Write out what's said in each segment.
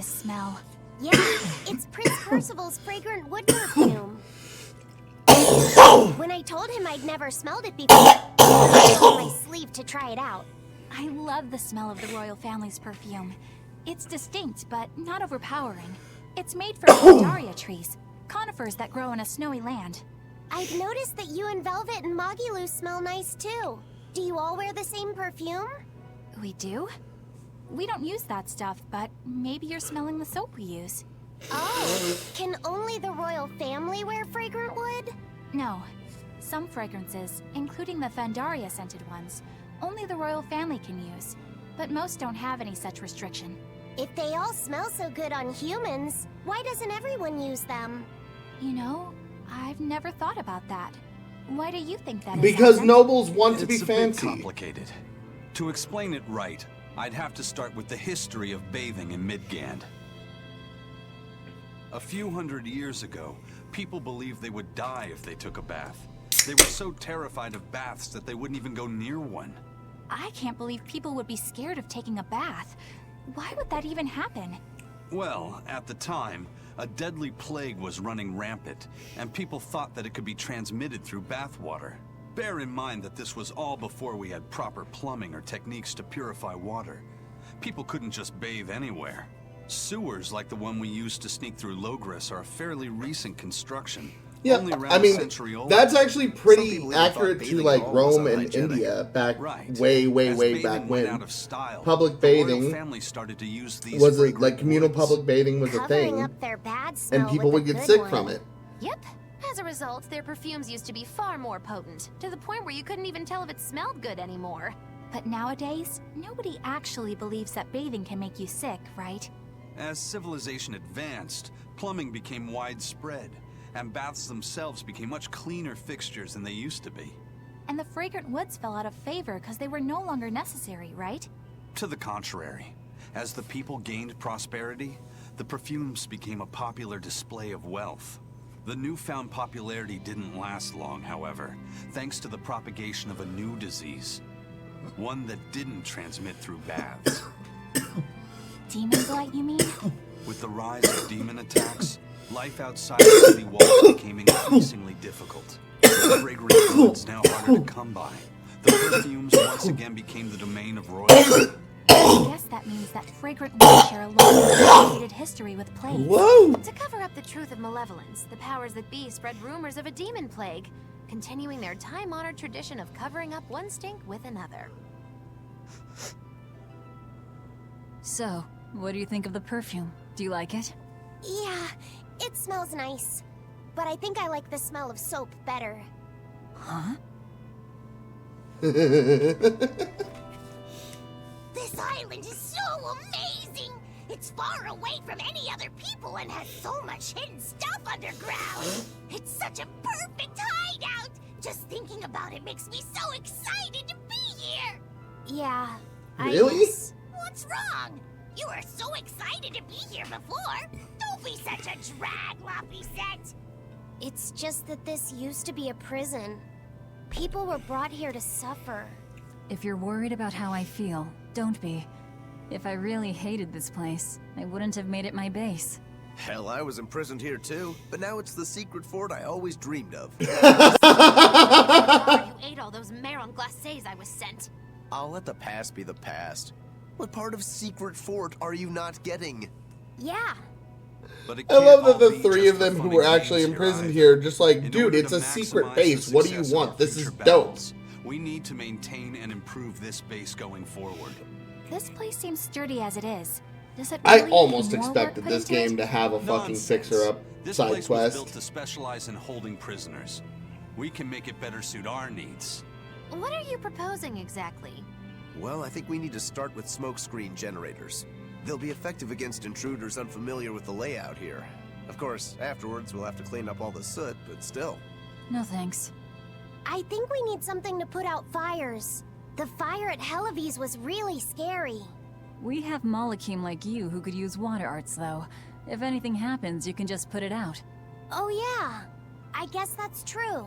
this smell. Yeah, it's Prince Percival's fragrant wood perfume. When I told him I'd never smelled it before, I put it on my sleeve to try it out. I love the smell of the royal family's perfume. It's distinct, but not overpowering. It's made from Berseria trees, conifers that grow in a snowy land. I've noticed that you and Velvet and Mogiloo smell nice too. Do you all wear the same perfume? We do? We don't use that stuff, but maybe you're smelling the soap we use. Oh, can only the royal family wear fragrant wood? No. Some fragrances, including the Fandaria scented ones, only the royal family can use. But most don't have any such restriction. If they all smell so good on humans, why doesn't everyone use them? You know, I've never thought about that. Why do you think that is? Because Adam? nobles want to be It's a bit fancy. complicated. To explain it right, I'd have to start with the history of bathing in Midgand. A few hundred years ago, people believed they would die if they took a bath. They were so terrified of baths that they wouldn't even go near one. I can't believe people would be scared of taking a bath. Why would that even happen? Well, at the time, a deadly plague was running rampant, and people thought that it could be transmitted through bathwater. Bear in mind that this was all before we had proper plumbing or techniques to purify water. People couldn't just bathe anywhere. Sewers like the one we used to sneak through Logris are a fairly recent construction. Yeah, only around I a mean, century old. that's actually Some pretty people even thought accurate to bathing like at all was Rome and unhygienic. India back Right. way As back bathing went when. out of style, Public the royal bathing family started to use these was it fragrant like communal woods. public bathing was a Covering thing, up their bad smell and people with would a get good sick one. from it. Yep. As a result, their perfumes used to be far more potent, to the point where you couldn't even tell if it smelled good anymore. But nowadays, nobody actually believes that bathing can make you sick, right? As civilization advanced, plumbing became widespread, and baths themselves became much cleaner fixtures than they used to be. And the fragrant woods fell out of favor because they were no longer necessary, right? To the contrary, as the people gained prosperity, the perfumes became a popular display of wealth. The newfound popularity didn't last long, however, thanks to the propagation of a new disease. One that didn't transmit through baths. Demon blight, you mean? With the rise of demon attacks, life outside the city walls became increasingly difficult. The fragrant woods now harder to come by. The perfumes once again became the domain of royalty. I guess that means that fragrant woods share a long complicated history with plagues. Whoa! To cover up the truth of malevolence, the powers that be spread rumors of a demon plague, continuing their time-honored tradition of covering up one stink with another. So, what do you think of the perfume? Do you like it? Yeah, it smells nice. But I think I like the smell of soap better. Huh? This island is so amazing! It's far away from any other people and has so much hidden stuff underground. It's such a perfect hideout! Just thinking about it makes me so excited to be here! Yeah, Really? What's wrong? You were so excited to be here before. Don't be such a drag, Laphicet. It's just that this used to be a prison. People were brought here to suffer. If you're worried about how I feel, don't be. If I really hated this place, I wouldn't have made it my base. Hell, I was imprisoned here too, but now it's the secret fort I always dreamed of. Oh, you ate all those marron glacés I was sent. I'll let the past be the past. What part of secret fort are you not getting? Yeah, But it I can't love that all the be three just of them for who fun were and actually games imprisoned either. here, just like, In dude, order it's to a secret maximize base. the What do you success of our want? This is future dope. battles, we need to maintain and improve this base going forward. This place seems sturdy as it is. Does it I really almost need more expected work put this into it? game to have a fucking Nonsense. fixer-up This side place was built quest. to specialize in holding prisoners. We can make it better suit our needs. What are you proposing exactly? Well, I think we need to start with smokescreen generators. They'll be effective against intruders unfamiliar with the layout here. Of course, afterwards we'll have to clean up all the soot, but still. No thanks. I think we need something to put out fires. The fire at Helavis was really scary. We have Malakim like you who could use water arts, though. If anything happens, you can just put it out. Oh yeah, I guess that's true.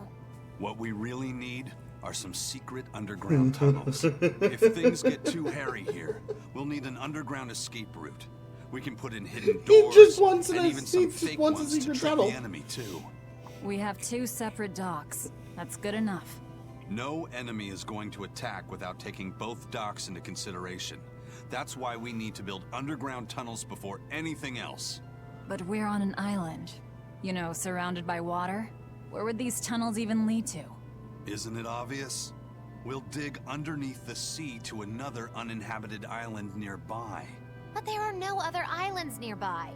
What we really need are some secret underground tunnels. If things get too hairy here, we'll need an underground escape route. We can put in hidden He doors just wants and a- even he some just fake wants a ones to secret trick tunnel. the enemy too. We have 2 separate docks. That's good enough. No enemy is going to attack without taking both docks into consideration. That's why we need to build underground tunnels before anything else. But we're on an island. You know, surrounded by water. Where would these tunnels even lead to? Isn't it obvious? We'll dig underneath the sea to another uninhabited island nearby. But there are no other islands nearby.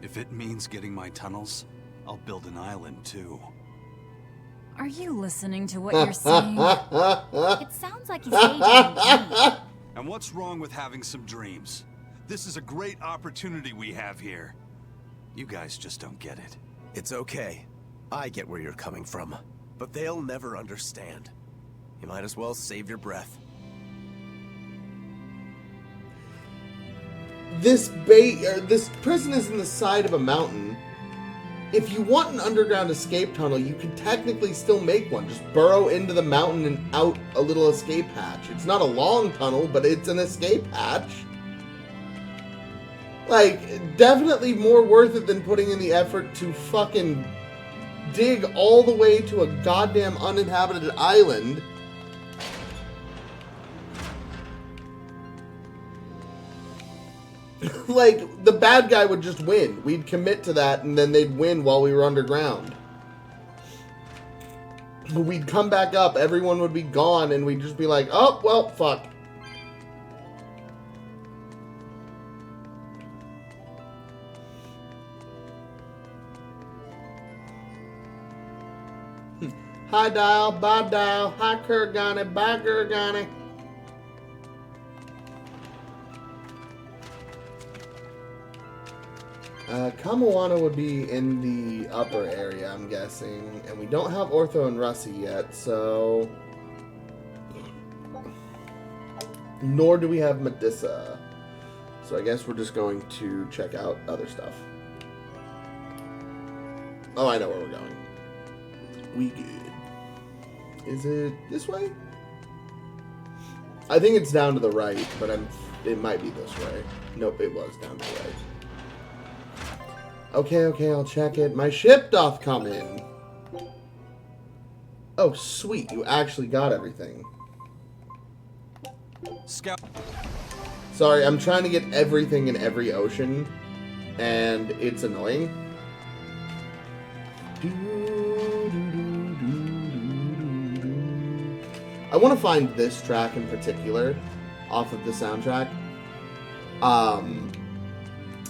If it means getting my tunnels, I'll build an island too. Are you listening to what you're saying? It sounds like he's daydreaming to me. And what's wrong with having some dreams? This is a great opportunity we have here. You guys just don't get it. It's okay. I get where you're coming from. But they'll never understand. You might as well save your breath. This prison is in the side of a mountain. If you want an underground escape tunnel, you can technically still make one. Just burrow into the mountain and out a little escape hatch. It's not a long tunnel, but it's an escape hatch. Like, definitely more worth it than putting in the effort to fucking dig all the way to a goddamn uninhabited island. Like, the bad guy would just win. We'd commit to that, and then they'd win while we were underground. We'd come back up, everyone would be gone, and we'd just be like, oh, well, fuck. Hi, Dial. Bye, Dial. Hi, Kurgani. Bye, Kurgani. Kamawana would be in the upper area, I'm guessing. And we don't have Ortho and Russie yet, so... Nor do we have Medissa. So I guess we're just going to check out other stuff. Oh, I know where we're going. We good. Is it this way? I think it's down to the right, but it might be this way. Nope, it was down to the right. Okay, I'll check it. My ship doth come in. Oh, sweet. You actually got everything. Scout. Sorry, I'm trying to get everything in every ocean, and it's annoying. I want to find this track in particular off of the soundtrack.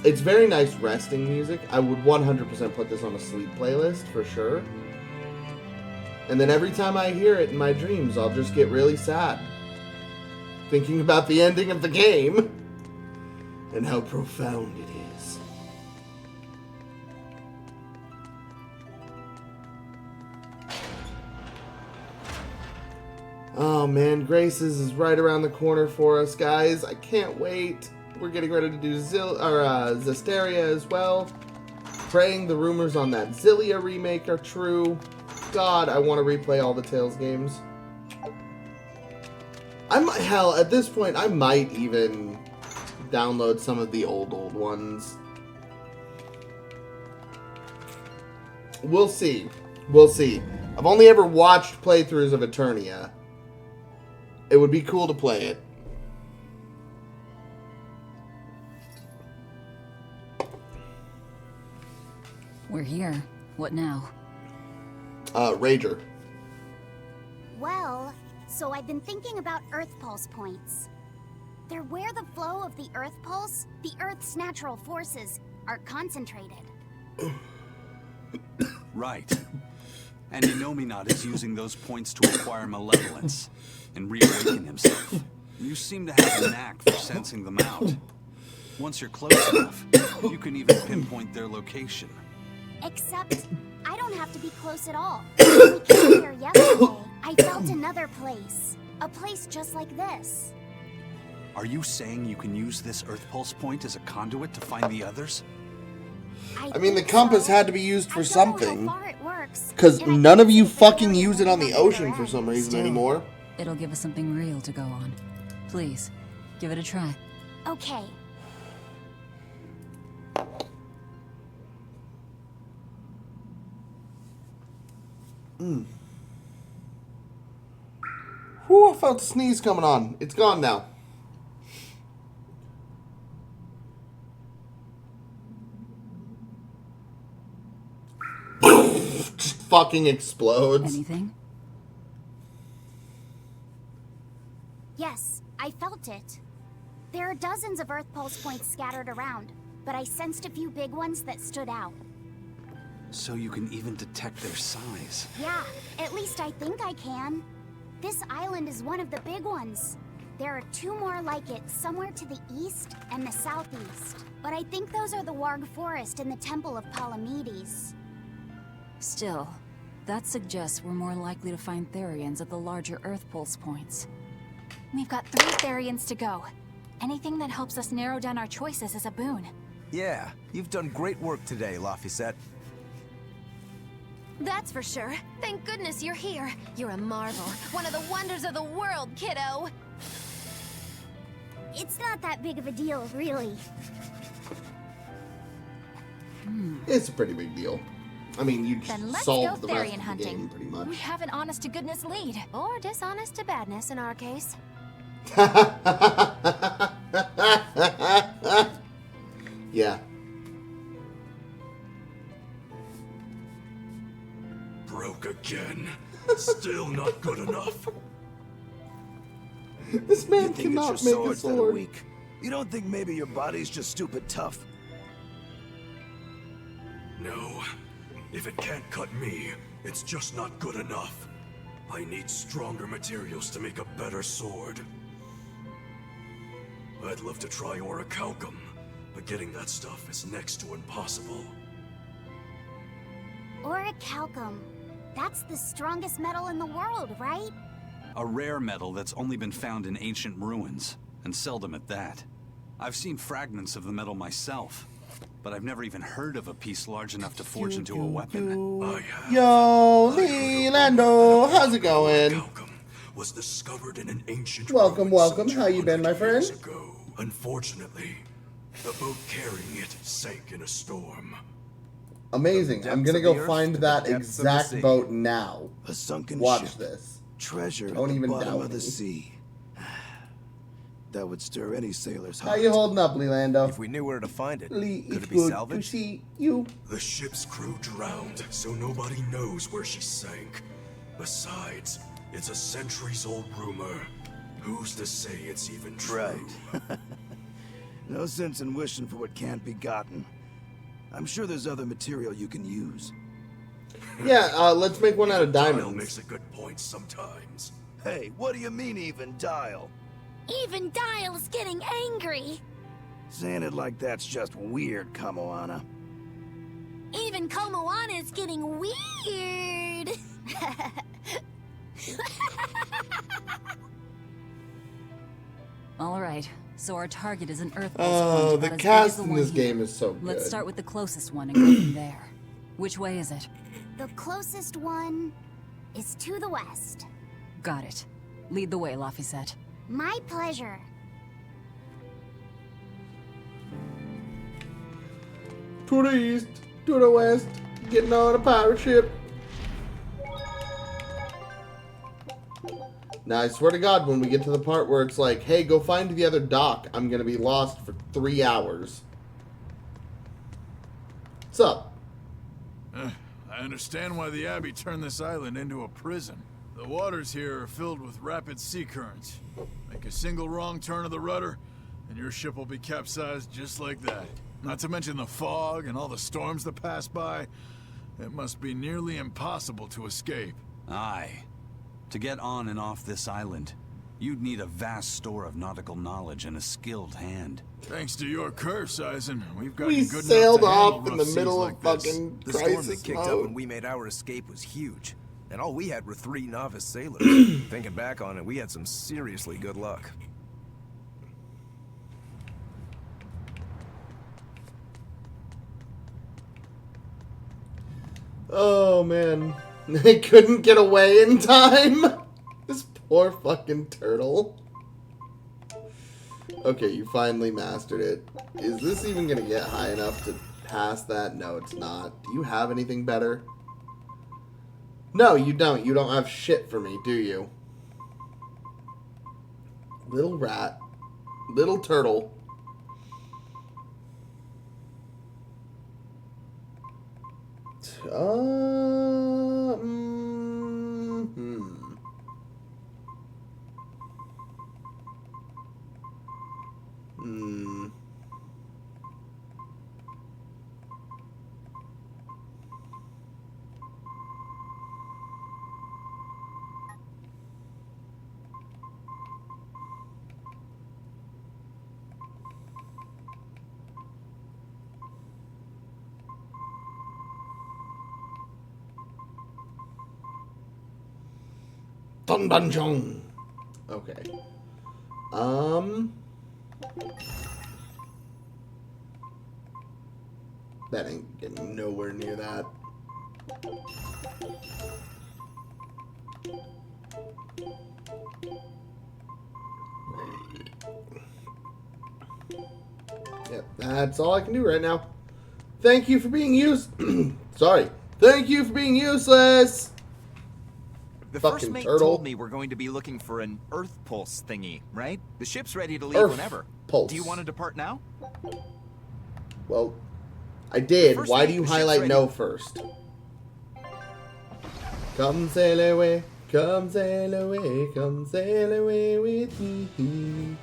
It's very nice resting music. I would 100% put this on a sleep playlist for sure. And then every time I hear it in my dreams, I'll just get really sad. Thinking about the ending of the game and how profound it is. Oh man, Grace's is right around the corner for us, guys. I can't wait. We're getting ready to do Zesteria as well. Praying the rumors on that Zillia remake are true. God, I want to replay all the Tales games. Hell, at this point, I might even download some of the old ones. We'll see. We'll see. I've only ever watched playthroughs of Eternia. It would be cool to play it. We're here. What now? Rager. Well, so I've been thinking about Earth Pulse points. They're where the flow of the Earth Pulse, the Earth's natural forces, are concentrated. Right. And Inominat is using those points to acquire malevolence and reawaken himself. You seem to have a knack for sensing them out. Once you're close enough, you can even pinpoint their location. Except, I don't have to be close at all. When we came here yesterday, I felt another place. A place just like this. Are you saying you can use this Earth Pulse point as a conduit to find the others? I mean, the compass had to be used for something. How far it works, Because and I none can't of you see if they're fucking really use it on the going ocean for other some end. reason Still. anymore. It'll give us something real to go on. Please, give it a try. Okay. Whew, I felt a sneeze coming on. It's gone now. Just fucking explodes. Anything? Yes, I felt it. There are dozens of Earth Pulse points scattered around, but I sensed a few big ones that stood out. So you can even detect their size. Yeah, at least I think I can. This island is one of the big ones. There are 2 more like it somewhere to the east and the southeast. But I think those are the Warg Forest and the Temple of Palamedes. Still, that suggests we're more likely to find Therians at the larger Earth Pulse points. We've got 3 Therians to go. Anything that helps us narrow down our choices is a boon. Yeah, you've done great work today, Laphicet. That's for sure. Thank goodness you're here. You're a marvel. One of the wonders of the world, kiddo. It's not that big of a deal, really. It's a pretty big deal. I mean, you Then just let's go solved the rest Therian of the hunting. game, pretty We much. have an honest-to-goodness lead. Or dishonest to badness in our case. Yeah. Broke again. Still not good enough. This man You think it's your cannot make a swords that are sword. weak? You don't think maybe your body's just stupid tough? No. If it can't cut me, it's just not good enough. I need stronger materials to make a better sword. I'd love to try orichalcum, but getting that stuff is next to impossible. Orichalcum. That's the strongest metal in the world, right? A rare metal that's only been found in ancient ruins, and seldom at that. I've seen fragments of the metal myself, but I've never even heard of a piece large enough to forge into a weapon. I have. Yo, Lee Lando, how's it going? Orichalcum was discovered in an ancient Welcome, ruin welcome. some How you been, my 200 years friend? ago. Unfortunately, the boat carrying it sank in a storm. Amazing. From I'm the gonna depths of go the find earth that to the depths of the exact sea. boat now. A sunken Watch ship. this. Treasure Don't at the even bottom doubt of the me. sea. That would stir any sailor's How heart. you holding up, Leelando? If we knew where to find it, Lee, could it's it be good to salvaged? see you. The ship's crew drowned, so nobody knows where she sank. Besides, it's a centuries-old rumor. Who's to say it's even true? Right. No sense in wishing for what can't be gotten. I'm sure there's other material you can use. Yeah, let's make one out of Dial diamonds. makes a good point sometimes. Hey, what do you mean even dial? Even Dial's getting angry. Saying it like that's just weird, Kamoana. Even Komoana is getting weird. All right, so our target is an Earth Pulse Oh, point the about as big as cast the in one this here. game is so good. Let's start with the closest one and go from there. Which way is it? The closest one is to the west. Got it. Lead the way, Laphicet. My pleasure. To the east, to the west, getting on a pirate ship. Now, I swear to God, when we get to the part where it's like, hey, go find the other dock, I'm gonna be lost for 3 hours. What's up? I understand why the Abbey turned this island into a prison. The waters here are filled with rapid sea currents. Make a single wrong turn of the rudder, and your ship will be capsized just like that. Not to mention the fog and all the storms that pass by. It must be nearly impossible to escape. Aye. To get on and off this island, you'd need a vast store of nautical knowledge and a skilled hand. Thanks to your curse, Eisen, we've gotten We good sailed enough to handle off in rough the seas middle like of this. fucking The storm crisis that kicked up mode. when we made our escape was huge. And all we had were 3 novice sailors. Thinking back on it, we had some seriously good luck. Oh, man. They couldn't get away in time? This poor fucking turtle. Okay, you finally mastered it. Is this even gonna get high enough to pass that? No, it's not. Do you have anything better? No, you don't. You don't have shit for me, do you? Little rat. Little turtle. Dun dun dun. Okay. That ain't getting nowhere near that. Yep, that's all I can do right now. Thank you for being Sorry. Thank you for being useless. The Fucking first mate turtle. told me we're going to be looking for an Earth Pulse thingy, right? The ship's ready to leave Earth whenever. Pulse. Do you want to depart now? Well, I did. First Why mate, do you the ship's highlight ready. no first? Come sail away, come sail away, come sail away with me.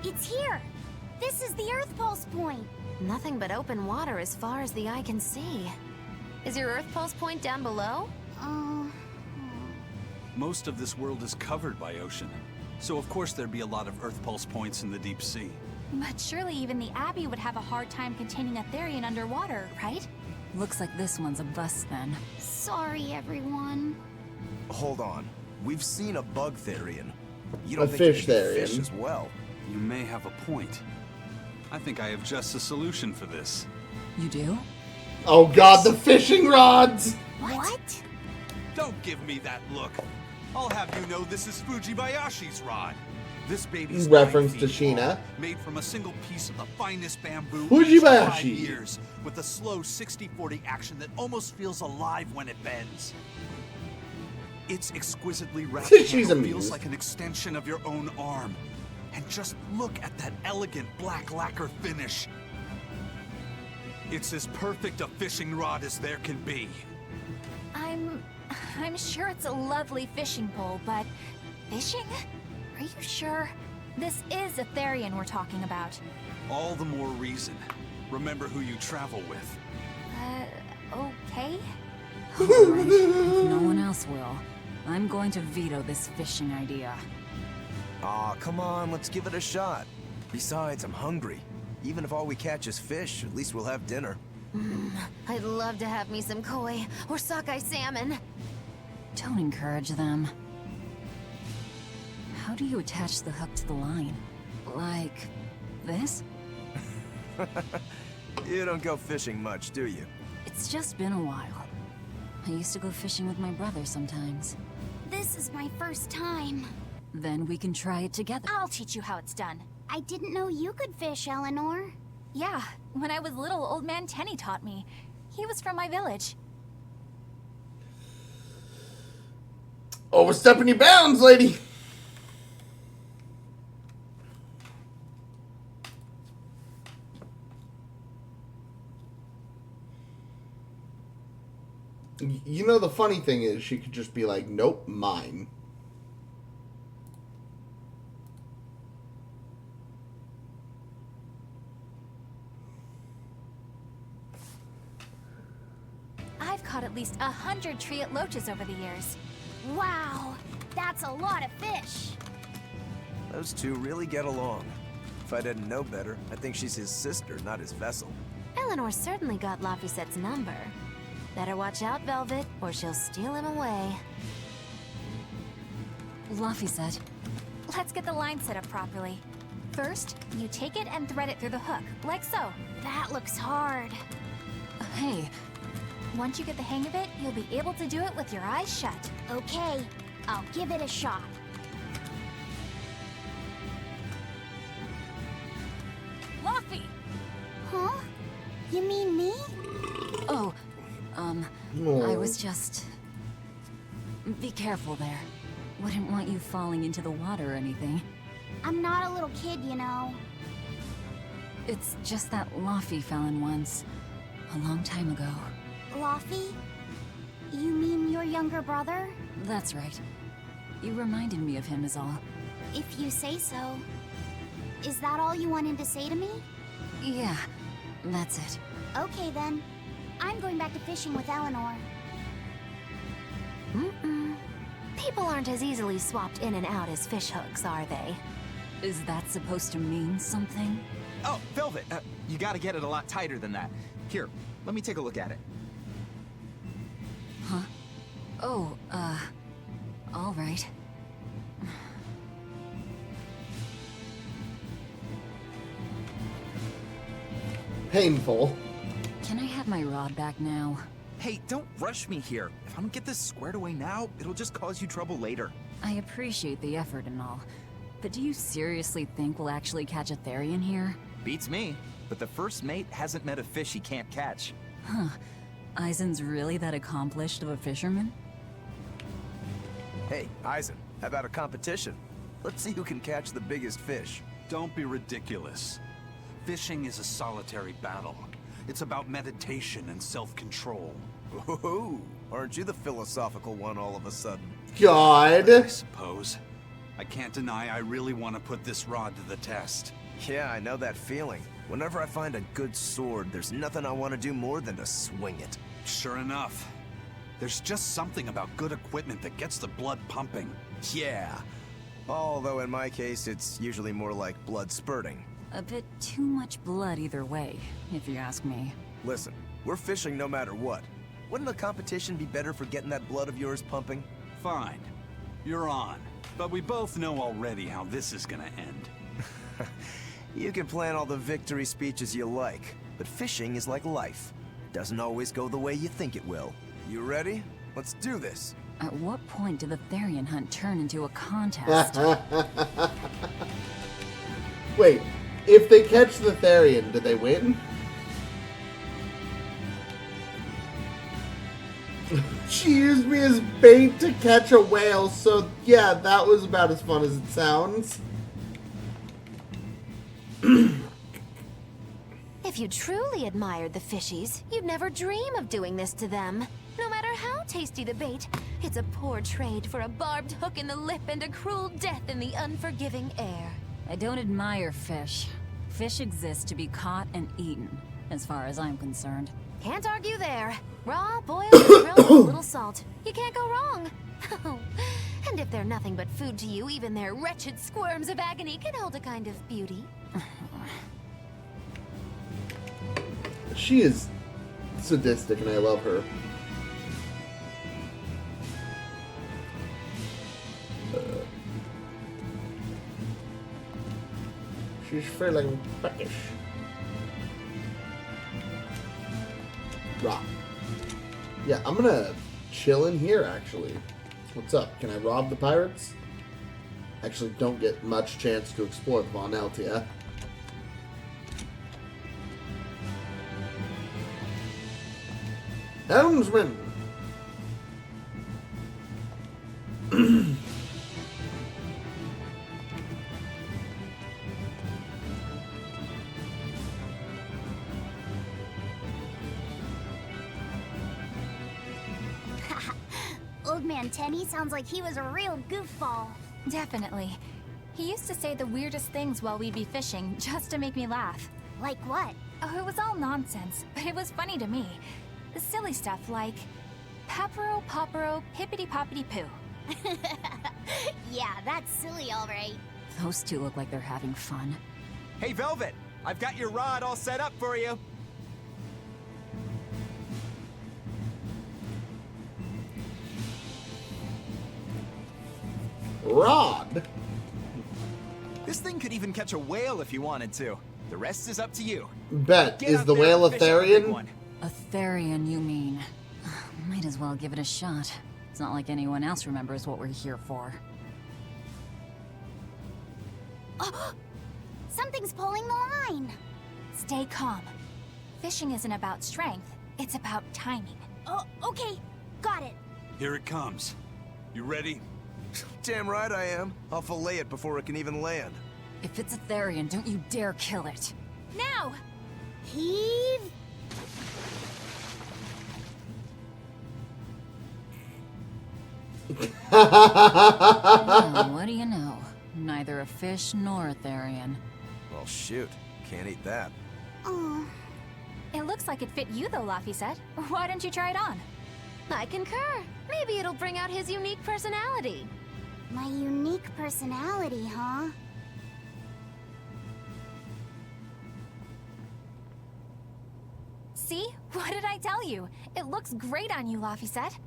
It's here! This is the Earth Pulse point! Nothing but open water as far as the eye can see. Is your Earth Pulse point down below? Most of this world is covered by ocean, so of course there'd be a lot of Earth Pulse points in the deep sea. But surely even the Abbey would have a hard time containing a Therian underwater, right? Looks like this one's a bust then. Sorry, everyone. Hold on. We've seen a bug Therian. You A don't think fish it could be Therian. fish as well? You may have a point. I think I have just a solution for this. You do? Oh god, the fishing rods! What? Don't give me that look. I'll have you know this is Fujibayashi's rod. This baby's Reference 9 to feet long, Sheena. made from a single piece of the finest bamboo. Fujibayashi. 5 years, with a slow 60-40 action that almost feels alive when it bends. Its exquisitely wrapped She's handle amused. feels like an extension of your own arm. And just look at that elegant black lacquer finish. It's as perfect a fishing rod as there can be. I'm sure it's a lovely fishing pole, but fishing? Are you sure? This is a Therian we're talking about. All the more reason. Remember who you travel with. Okay? Alright, if no one else will, I'm going to veto this fishing idea. Aw, come on, let's give it a shot. Besides, I'm hungry. Even if all we catch is fish, at least we'll have dinner. I'd love to have me some koi or sockeye salmon. Don't encourage them. How do you attach the hook to the line? Like this? You don't go fishing much, do you? It's just been a while. I used to go fishing with my brother sometimes. This is my first time. Then we can try it together. I'll teach you how it's done. I didn't know you could fish, Eleanor. Yeah, when I was little, old man Tenny taught me. He was from my village. Overstepping your bounds, lady! You know, the funny thing is, she could just be like, nope, mine. I've caught at least 100 triot loaches over the years. Wow, that's a lot of fish. Those two really get along. If I didn't know better, I think she's his sister, not his vessel. Eleanor certainly got Lafisette's number. Better watch out, Velvet, or she'll steal him away. Laphicet, Let's get the line set up properly. First, you take it and thread it through the hook, like so. That looks hard. hey, Once you get the hang of it, you'll be able to do it with your eyes shut. Okay, I'll give it a shot. Luffy! Huh? You mean me? Oh, I was just... Be careful there. Wouldn't want you falling into the water or anything. I'm not a little kid, you know. It's just that Laffy fell in once. A long time ago. Laffy? You mean your younger brother? That's right. You reminded me of him is all. If you say so. Is that all you wanted to say to me? Yeah, that's it. Okay then. I'm going back to fishing with Eleanor. People aren't as easily swapped in and out as fishhooks, are they? Is that supposed to mean something? Oh, Velvet, you gotta get it a lot tighter than that. Here, let me take a look at it. Huh? Oh, all right. Painful. Can I have my rod back now? Hey, don't rush me here. If I don't get this squared away now, it'll just cause you trouble later. I appreciate the effort and all, but do you seriously think we'll actually catch a Therian here? Beats me, but the first mate hasn't met a fish he can't catch. Huh. Eisen's really that accomplished of a fisherman? Hey, Eisen, how about a competition? Let's see who can catch the biggest fish. Don't be ridiculous. Fishing is a solitary battle. It's about meditation and self-control. Ooh, aren't you the philosophical one all of a sudden? God. I suppose. I can't deny I really want to put this rod to the test. Yeah, I know that feeling. Whenever I find a good sword, there's nothing I want to do more than to swing it. Sure enough. There's just something about good equipment that gets the blood pumping. Yeah. Although in my case, it's usually more like blood spurting. A bit too much blood either way, if you ask me. Listen, we're fishing no matter what. Wouldn't a competition be better for getting that blood of yours pumping? Fine. You're on. But we both know already how this is gonna end. You can plan all the victory speeches you like, but fishing is like life. Doesn't always go the way you think it will. You ready? Let's do this. At what point did the Therian hunt turn into a contest? Wait, if they catch the Therian, do they win? She used me as bait to catch a whale, so yeah, that was about as fun as it sounds. If you truly admired the fishies, you'd never dream of doing this to them. No matter how tasty the bait, it's a poor trade for a barbed hook in the lip and a cruel death in the unforgiving air. I don't admire fish. Fish exist to be caught and eaten, as far as I'm concerned. Can't argue there. Raw, boiled, grilled with a little salt. You can't go wrong. And if they're nothing but food to you, even their wretched squirms of agony can hold a kind of beauty. She is sadistic and I love her. She's feeling peckish. Rob. Yeah, I'm gonna chill in here actually. What's up? Can I rob the pirates? Actually don't get much chance to explore the Von Eltia. Helmsman! Old Man Tenny sounds like he was a real goofball. Definitely. He used to say the weirdest things while we'd be fishing, just to make me laugh. Like what? Oh, it was all nonsense, but it was funny to me. The silly stuff like, Pepero, Popero, Pippity-Poppity-Poo. Yeah, that's silly, all right. Those two look like they're having fun. Hey, Velvet, I've got your rod all set up for you. Rod? This thing could even catch a whale if you wanted to. The rest is up to you. Bet. Get Is out the there whale a and fish a big Therian? one. A Therian, you mean? Might as well give it a shot. It's not like anyone else remembers what we're here for. Something's pulling the line. Stay calm. Fishing isn't about strength. It's about timing. Oh, okay. Got it. Here it comes. You ready? Damn right I am. I'll fillet it before it can even land. If it's a Therian, don't you dare kill it. Now! Heave. Well, what do you know? Neither a fish nor a Therian. Well, shoot. Can't eat that. Oh, It looks like it fit you though, Laphicet. Why don't you try it on? I concur. Maybe it'll bring out his unique personality. my unique personality, huh? See? What did I tell you? It looks great on you, Laphicet.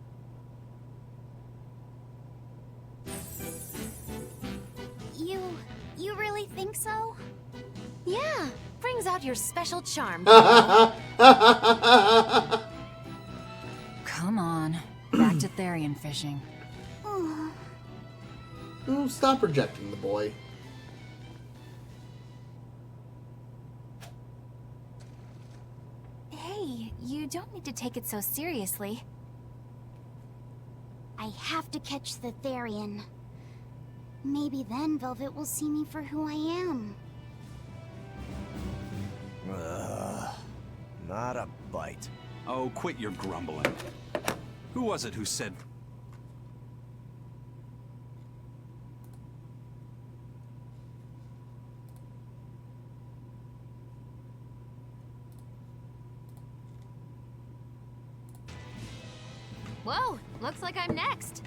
You really think so? Yeah, brings out your special charm. Come on, back to Therian fishing. Oh, Oh, stop rejecting the boy. Hey, you don't need to take it so seriously. I have to catch the Therian. Maybe then Velvet will see me for who I am. Not a bite. Oh, quit your grumbling. Who was it who said... Whoa, looks like I'm next.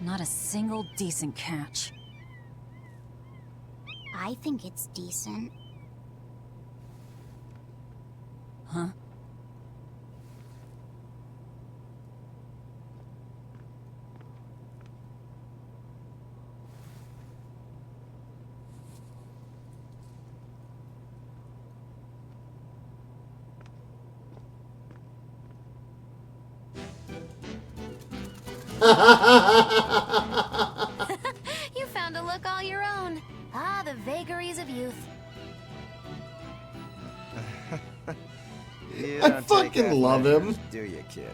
Not a single decent catch. I think it's decent. Huh? You found a look all your own. Ah, the vagaries of youth. You I don't take fucking half love measures, him. do you, kid?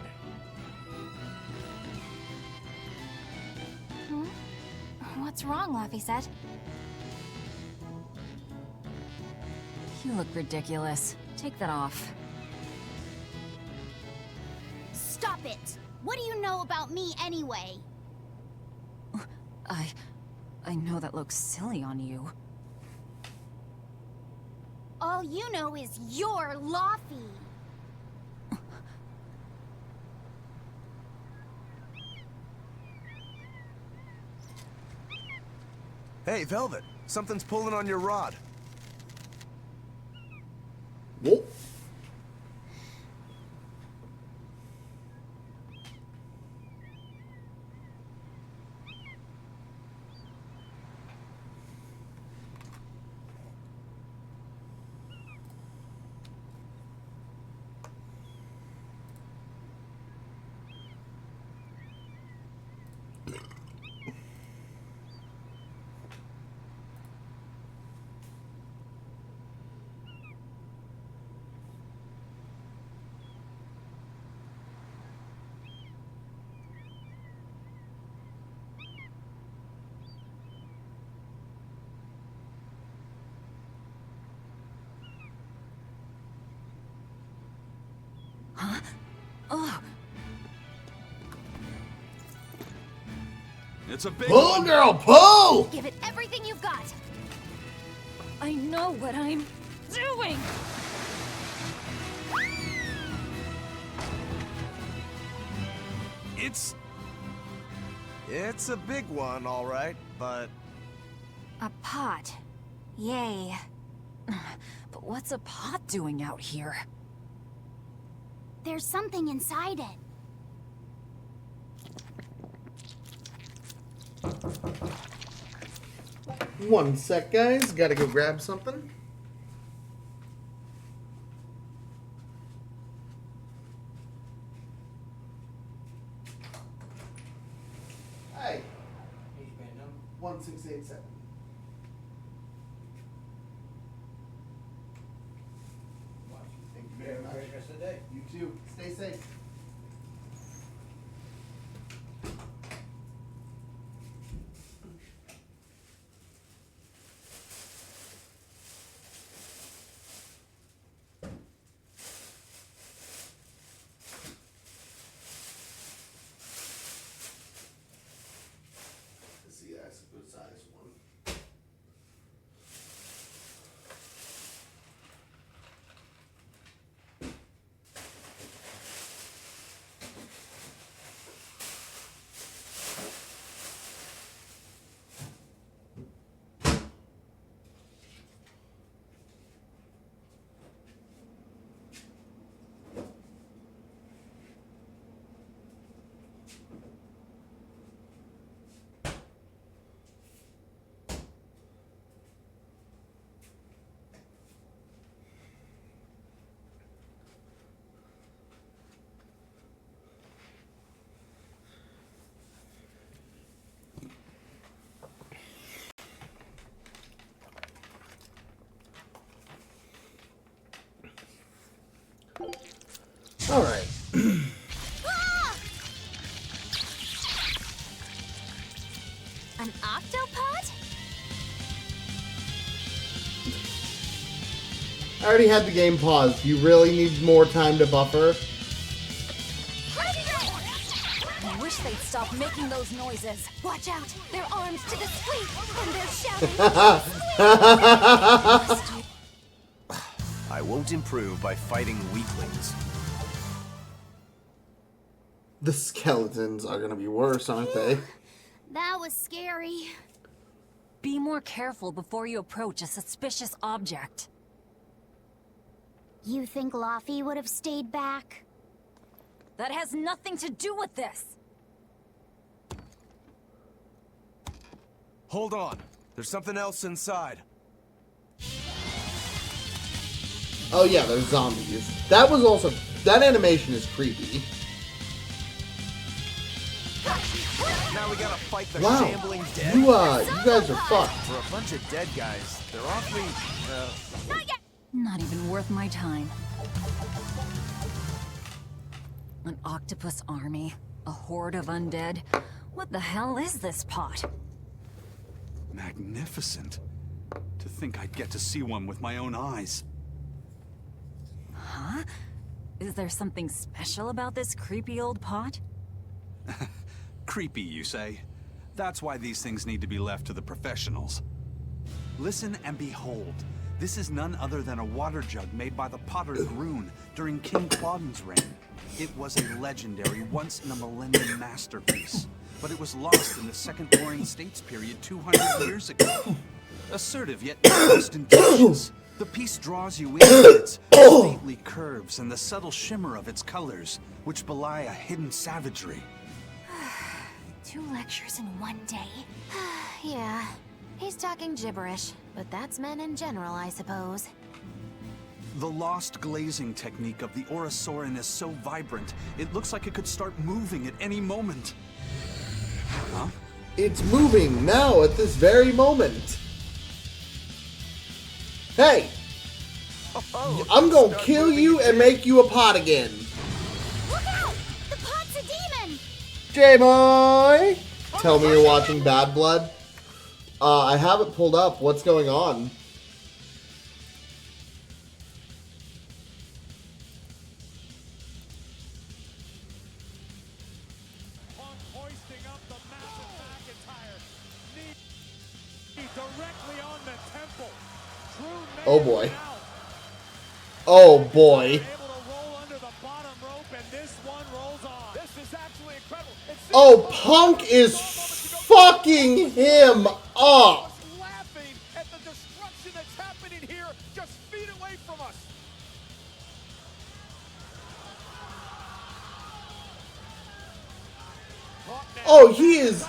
What's wrong, Laphicet? You look ridiculous. Take that off. Stop it! What do you know about me anyway? I know that looks silly on you. All you know is you're Laffy. Hey, Velvet. Something's pulling on your rod. Whoa. Oh, It's a big Pull, one. girl, pull! Give it everything you've got. I know what I'm doing! It's a big one, all right, but A pot. Yay. But what's a pot doing out here? There's something inside it. One sec, guys. Gotta go grab something. Hey. 1687. Thank you very much. Have a great rest of the day. You too. Stay safe. See, that's a good size one. All right. An octopod? I already had the game paused. You really need more time to buffer? I wish they'd stop making those noises. Watch out! Their arms to the sweep, and they're shouting. I won't improve by fighting weaklings. The skeletons are gonna be worse, aren't they? That was scary. Be more careful before you approach a suspicious object. You think Laffy would have stayed back? That has nothing to do with this. Hold on. There's something else inside. Oh yeah, there's zombies. That was also... That animation is creepy. Now we gotta fight the Wow. shambling dead. You guys are fucked. For a bunch of dead guys, they're awfully, Not even worth my time. An octopus army, a horde of undead. What the hell is this pot? Magnificent. To think I'd get to see one with my own eyes. Huh? Is there something special about this creepy old pot? Creepy, you say? That's why these things need to be left to the professionals. Listen and behold. This is none other than a water jug made by the potter Groon during King Clauden's reign. It was a legendary, once-in-a-millennium masterpiece, but it was lost in the Second Warring States period 200 years ago. Assertive yet ostentatious, the piece draws you in with its stately curves and the subtle shimmer of its colors, which belie a hidden savagery. 2 lectures in one day. Yeah, he's talking gibberish, but that's men in general, I suppose. The lost glazing technique of the Orosaurin is so vibrant, it looks like it could start moving at any moment. Huh? It's moving now at this very moment. Hey! I'm gonna kill you and make you a pot again. Look out! The pot's a demon! J-Boy! Tell me you're watching Bad Blood. I have it pulled up. What's going on? Hoisting up the massive McIntyre. Knee directly on the temple. Drew Oh boy. Oh boy. able to roll under the bottom rope, and this one rolls on. This is absolutely incredible. Oh, Punk is fucking him up. Laughing at the destruction that's happening here just feet away from us. Oh, he is.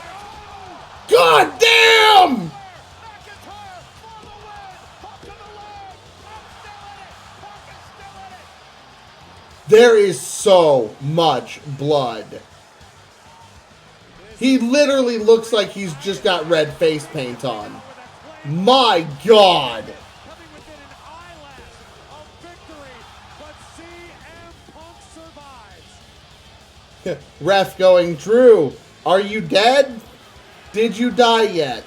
God damn! McIntyre for the win. Hook to the leg. Punk is still in it. There is so much blood. This He literally looks like he's just got red face paint on. My God. Coming within an eyelash of victory, but CM Punk survives. Ref going, Drew, are you dead? Did you die yet?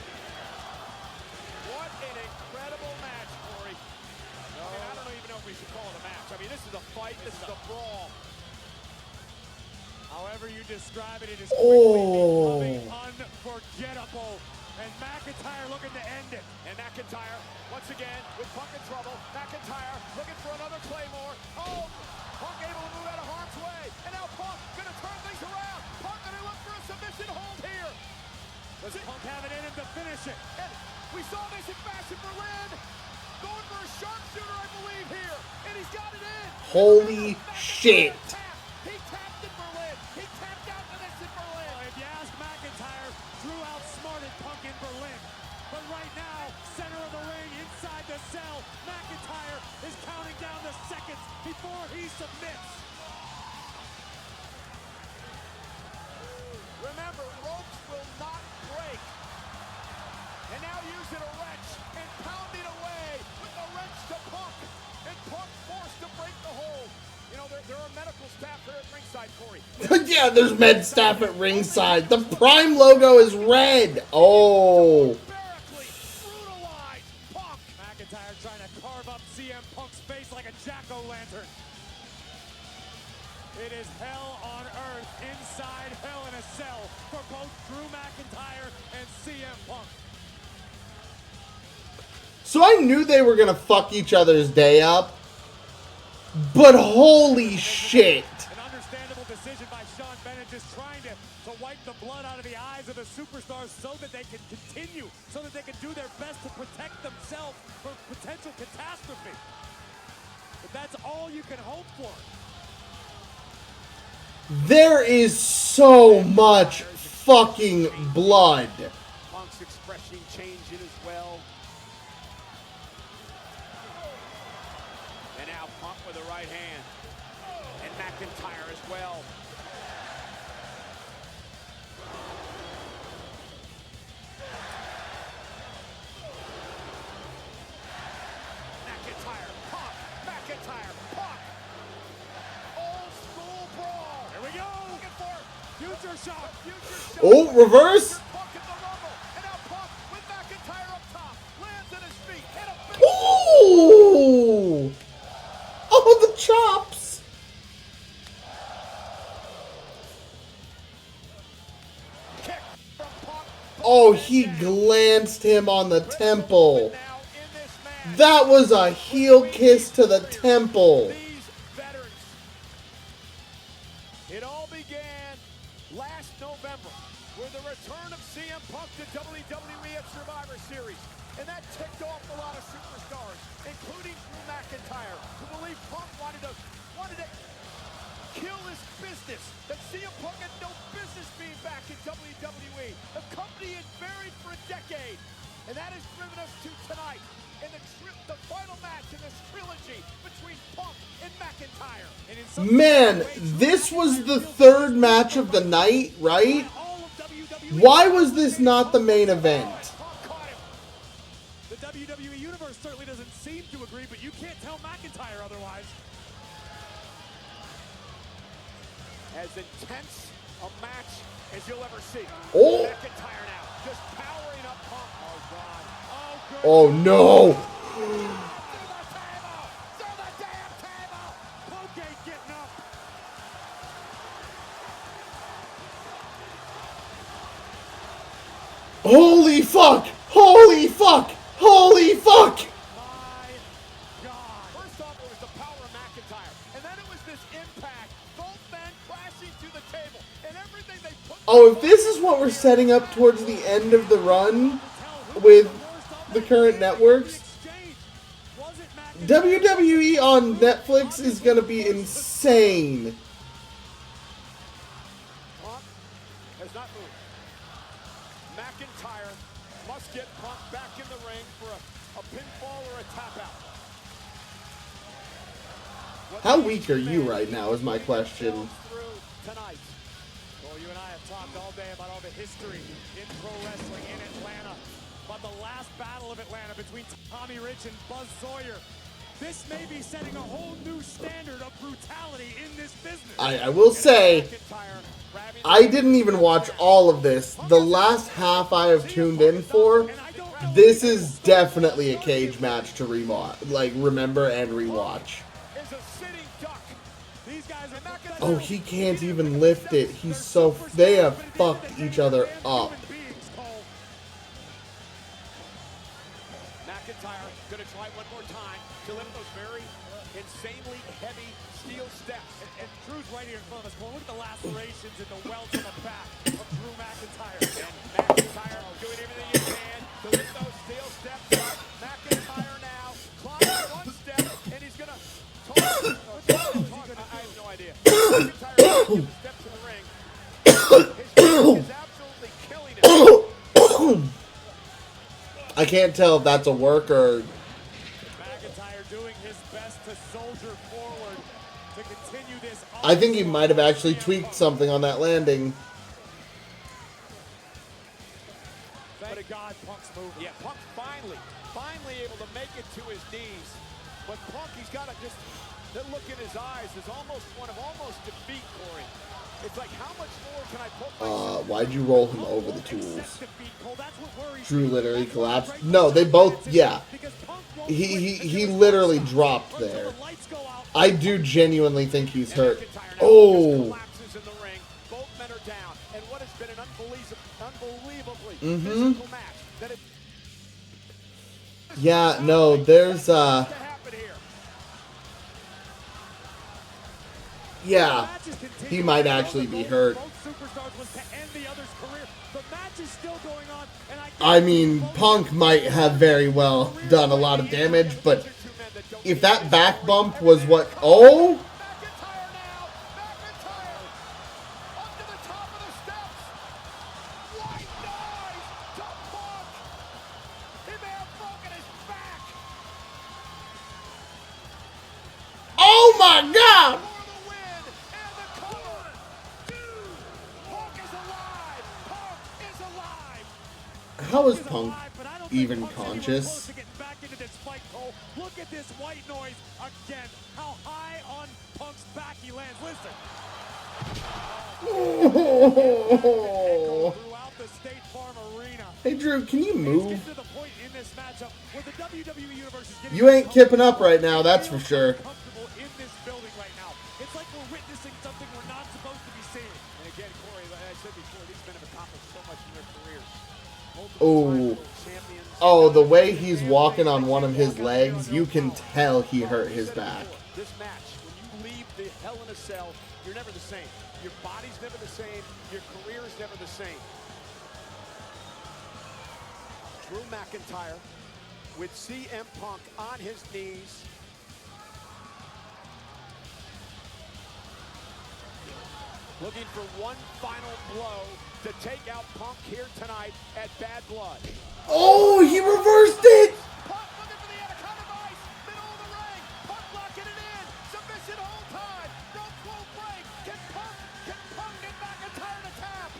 What an incredible match, Corey. I mean, I don't even know if we should call it a match. I mean, this is a fight. This is a brawl. However you describe it, it is quickly becoming unforgettable. And McIntyre looking to end it. And McIntyre, once again, with Punk in trouble. McIntyre looking for another Claymore. Oh, Punk able to move out of harm's way. And now Punk going to turn things around. Punk going to look for a submission hold here. Does Punk have it in him to finish it? And we saw this in Fashion Berlin. Going for a sharpshooter, I believe, here. And he's got it in. Holy shit. He tapped in Berlin. He tapped out to this in Berlin. If you ask McIntyre, Drew outsmarted Punk in Berlin. But right now, center of the ring, inside the cell, McIntyre is counting down the seconds before he submits. Remember, ropes will not break. And now using a wrench and pounding away with the wrench to Punk. And Punk forced to break the hold. You know, there are medical staff here at ringside, Corey. Yeah, there's med staff at ringside. The Prime logo is red. Oh. Brutalized Punk. McIntyre trying to carve up CM Punk's face like a jack-o'-lantern. It is hell on earth inside Hell in a Cell for both Drew McIntyre and CM Punk. So I knew they were gonna fuck each other's day up. But holy shit. An understandable decision by Sean Bennett, just trying to wipe the blood out of the eyes of the superstars so that they can continue, so that they can do their best to protect themselves from potential catastrophe. But that's all you can hope for. There is so much fucking blood. Punk's expression changing as well. And now Punk with the right hand. And McIntyre as well. McIntyre, Punk, McIntyre, Punk. Old school brawl. Here we go. Looking for future shock. Future shock. Oh, reverse. Punk in the rumble. And now Punk with McIntyre up top. Lands at his feet. And a big Ooh. Oh, the chops. kick from Punk. Oh, he glanced him on the temple. Now in this match. That was a heel kiss to the temple. These veterans. It all began last November with the return of CM Punk to WWE at Survivor Series. And that ticked off a lot of superstars, including Drew McIntyre, who believed Punk wanted to kill his business, that CM Punk had no business being back in WWE. The company is buried for a decade. And that has driven us to tonight in the final match in this trilogy between Punk and McIntyre. And in some Man, this was the third match of the night, right? Why was this not the main event? Punk caught him. The WWE Universe certainly doesn't seem to agree, but you can't tell McIntyre otherwise. As intense a match as you'll ever see. Oh. McIntyre now just powering up Punk. Oh, God. Oh, good. Oh, no. Through the table! Through the damn table! Punk ain't getting up. Holy fuck. Holy fuck. Holy fuck. My God. First off, it was the power of McIntyre. And then it was this impact. Both men crashing to the table. And everything they put... Oh, if this is what we're setting up towards the end of the run with the current networks, WWE on Netflix is gonna be insane. Punk has not moved. McIntyre must get Punk back in the ring for a pinfall or a tap out. How weak are you right now is my question. Through tonight. Well, you and I have talked all day about all the history in pro wrestling in Atlanta. About the last battle of Atlanta between Tommy Rich and Buzz Sawyer. This may be setting a whole new standard of brutality in this business. I will say, I didn't even watch all of this. The last half I have tuned in for, this is definitely a cage match to remember and rewatch. Oh, he can't even lift it. They have fucked each other up. McIntyre gonna try one more time to lift those very insanely heavy steel steps. And Drew's right here in front of us. Well, look at the lacerations and the welts on the back of Drew McIntyre. And McIntyre doing everything he can to lift those steel steps up. McIntyre now climbs one step, and he's gonna I have no idea. McIntyre gives the steps in the ring. His back is absolutely killing him. I can't tell if that's a work or... McIntyre doing his best to soldier forward to continue this. I think he might have actually tweaked something on that landing. Thank God Punk's moving. Yeah, Punk finally able to make it to his knees. But Punk, he's got to just... That look in his eyes is almost one of defeat, Corey. It's like, how much more can I put why'd you roll him over the tools? Drew literally collapsed. No, they both, yeah. He literally dropped there. I do genuinely think he's hurt. Oh. Both men are down, and what has been an unbelievably Mm-hmm. physical match. Yeah, no, there's yeah, he might actually be hurt. I mean, Punk might have very well done a lot of damage, but if that back bump was what... Oh! Oh my God! How is Punk even conscious? Look at this white noise again. How high on Punk's back he lands. Listen. Oh. Throughout the State Farm Arena. Hey Drew, can you move? To the point in this matchup where the WWE universe is getting You ain't kipping up right now, that's for sure. Comfortable in this building right now. It's like we're witnessing something we're not supposed to be seeing. And again, Corey, like I said before, these men have accomplished so much in their careers. Oh. Oh, the way he's walking on one of his legs, you can tell he hurt his back. This match, when you leave the Hell in a Cell, you're never the same. Your body's never the same. Your career is never the same. Drew McIntyre with CM Punk on his knees. Looking for one final blow to take out Punk here tonight at Bad Blood. Oh, he reversed it! Punk looking for the Anaconda Vice, middle of the ring. Punk locking it in, submission hold time. Ropes won't break. Can Punk get McIntyre to tap?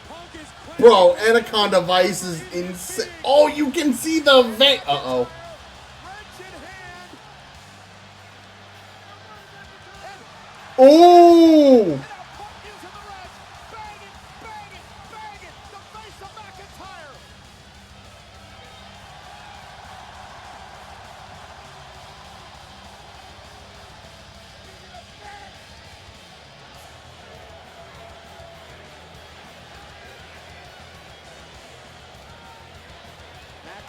Punk is Bro, Anaconda Vice is insane. Oh, you can see the vein. Uh-oh. Oh!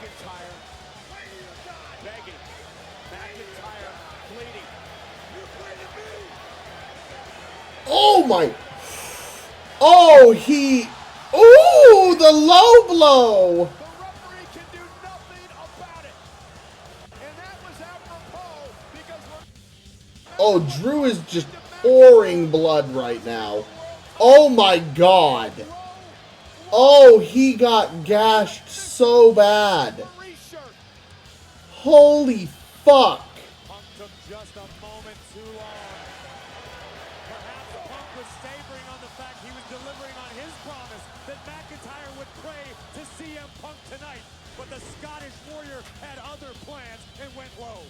McIntyre begging. McIntyre pleading. You pleaded me. Oh my! Oh, he... Ooh, the low blow! The referee can do nothing about it. And that was apropos because Oh, Drew is just pouring blood right now. Oh my God. Oh, he got gashed so bad. Holy fuck. Punk took just a moment too long. Perhaps Punk was savoring on that McIntyre would pray to CM Punk tonight, but the Scottish Warrior had other plans and went low.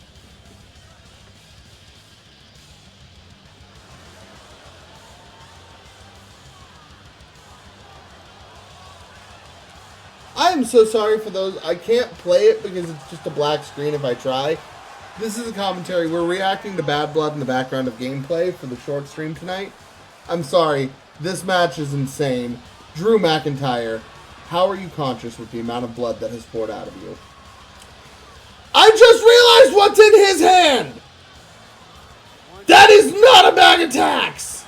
I am so sorry for those. I can't play it because it's just a black screen if I try. This is a commentary. We're reacting to Bad Blood in the background of gameplay for the short stream tonight. I'm sorry. This match is insane. Drew McIntyre, how are you conscious with the amount of blood that has poured out of you? I just realized what's in his hand! That is not a bag of tacks!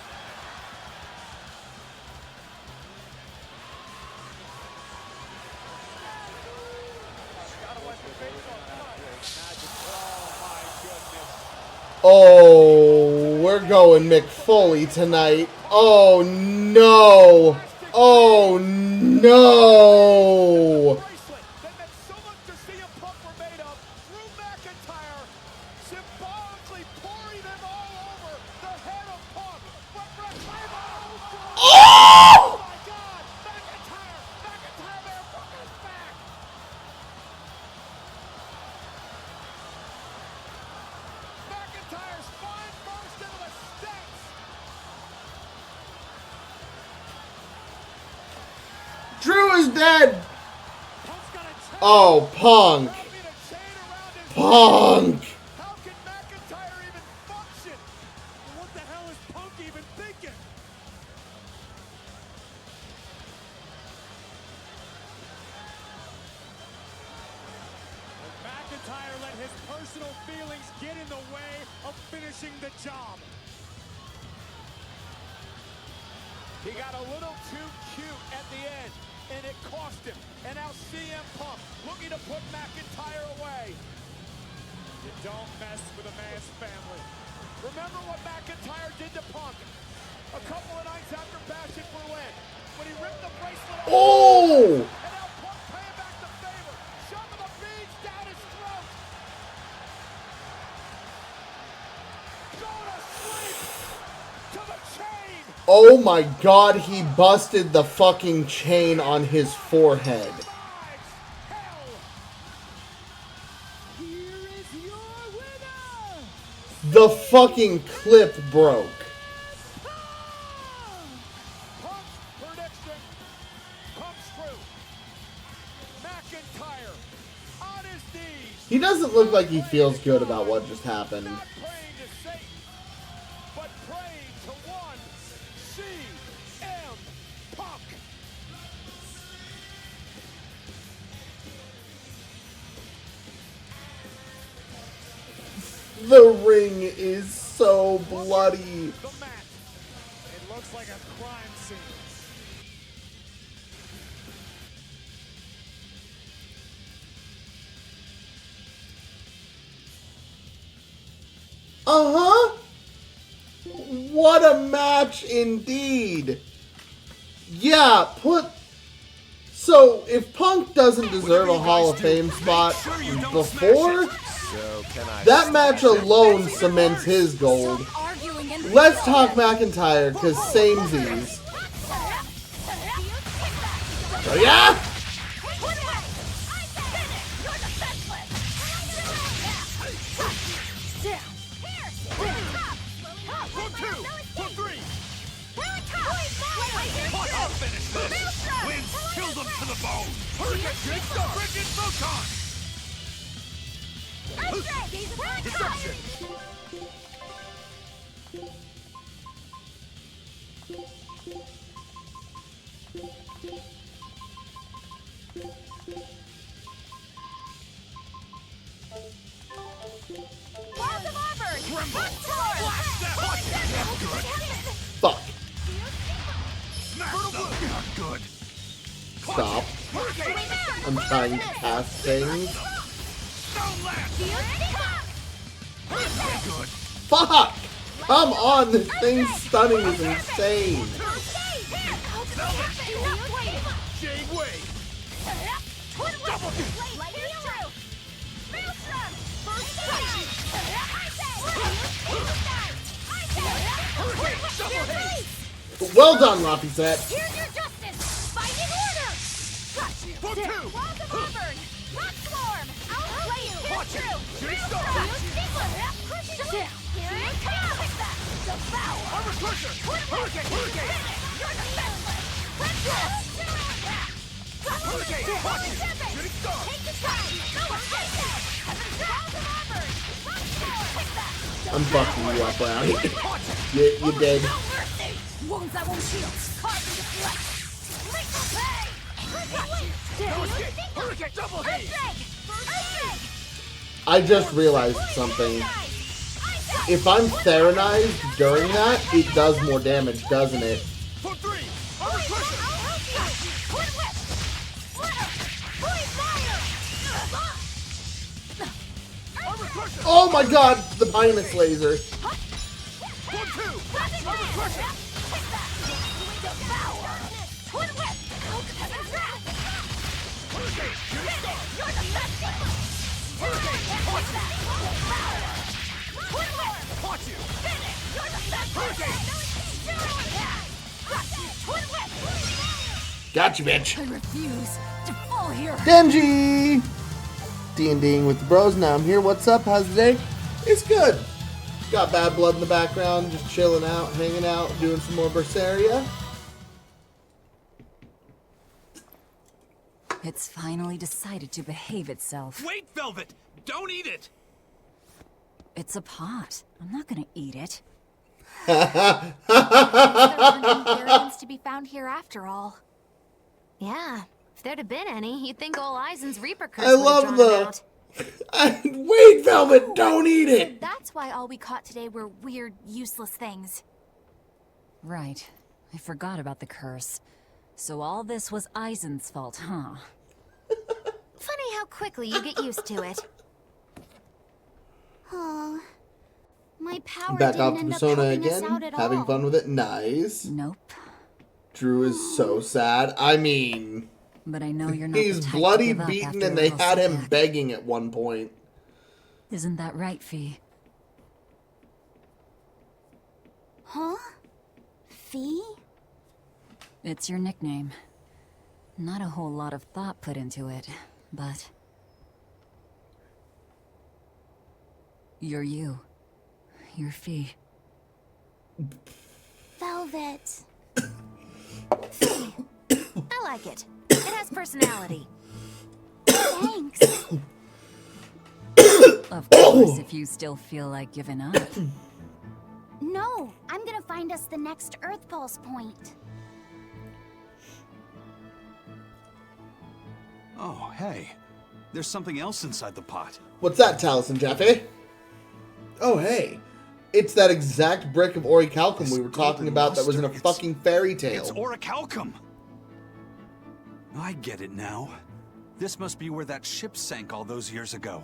Oh, we're going Mick Foley tonight. Oh, no. Oh, no. Oh! Drew is dead! Oh, Punk! Punk! How can McIntyre even function? What the hell is Punk even thinking? McIntyre let his personal feelings get in the way of finishing the job. He got a little too cute at the end, and it cost him. And now CM Punk looking to put McIntyre away. You don't mess with a man's family. Remember what McIntyre did to Punk a couple of nights after Bash at Berlin, when he ripped the bracelet off. Oh! And now Punk paying back the favor, shoving the beads down his throat. Go to sleep to the chain. Oh my god, he busted the fucking chain on his forehead. The fucking clip broke. Punk's prediction comes true. McIntyre on his knees. He doesn't look like he feels good about what just happened. Not praying to Satan, but praying to one CM Punk. The ring is so bloody. The mat. It looks like a crime scene. Uh-huh. What a match indeed. Yeah, So, if Punk doesn't deserve a Hall of Fame spot before, that match alone cements his gold. Let's talk McIntyre, because samesies. Oh yeah? Killed him to the bone! Frickin' Photon! Deception! Fuck. Smash them! Not good! Stop. I'm trying to cast things. Good. Fuck! Come on, this thing's stunning is insane. Jade Way! Well done, Laphicet. Here's your justice! By you! For 2! Walls of Auburn! Rock Swarm! I'll help you! Watch it! Shooting Star! Star! Here it comes! Devour! Armor Crusher! Hurricane! Hurricane! You're defenseless! Hurricane! Watch it! Shooting Star! Take the time! Go ahead! Walls of Auburn! Rock Swarm! I'm fucking you up, Brownie. you dead. No mercy! Wounds that won't shield! Carve into flesh! Lethal pay! No escape! Hurricane! Double haze! I just realized something. If I'm Theronized during that, it does more damage, doesn't it? For 3! Armor Crusher! Armor Crusher! Oh my god, the Pinus laser. For 2! Armor Crusher! Hurricane! Shooting Star! Hurricane! Watch you! Hurricane! Gotcha, bitch. I refuse to fall here. Denji! D&Ding with the bros. Now I'm here. What's up? How's the day? It's good. Got Bad Blood in the background, just chilling out, hanging out, doing some more Berseria. It's finally decided to behave itself. Wait, Velvet! Don't eat it! It's a pot. I'm not gonna eat it. There aren't any variants to be found here after all. Yeah, if there'd have been any, you'd think old Eisen's Reaper curse I would have love drawn the... him out. Wait, Velvet, don't eat So it! that's why all we caught today were weird, useless things. Right. I forgot about the curse. So all this was Eisen's fault, huh? Funny how quickly you get used to it. Oh, my power Back didn't off to end up Persona helping us again, out at having all. fun with it. Nice. Nope. Drew is so sad. I mean, But I know you're not he's the type bloody to give up beaten after and a they little had him setback. begging at one point. Isn't that right, Fee? Huh? Fee? It's your nickname. Not a whole lot of thought put into it, but... You're you. You're Fee. Velvet. I like it. It has personality. Thanks. Of course, if you still feel like giving up. No, I'm gonna find us the next Earth Pulse point. Oh, hey. There's something else inside the pot. What's that, Taliesin Jaffe? Oh, hey. It's that exact brick of orichalcum we were talking about that was in a fucking fairy tale. It's orichalcum! I get it now. This must be where that ship sank all those years ago.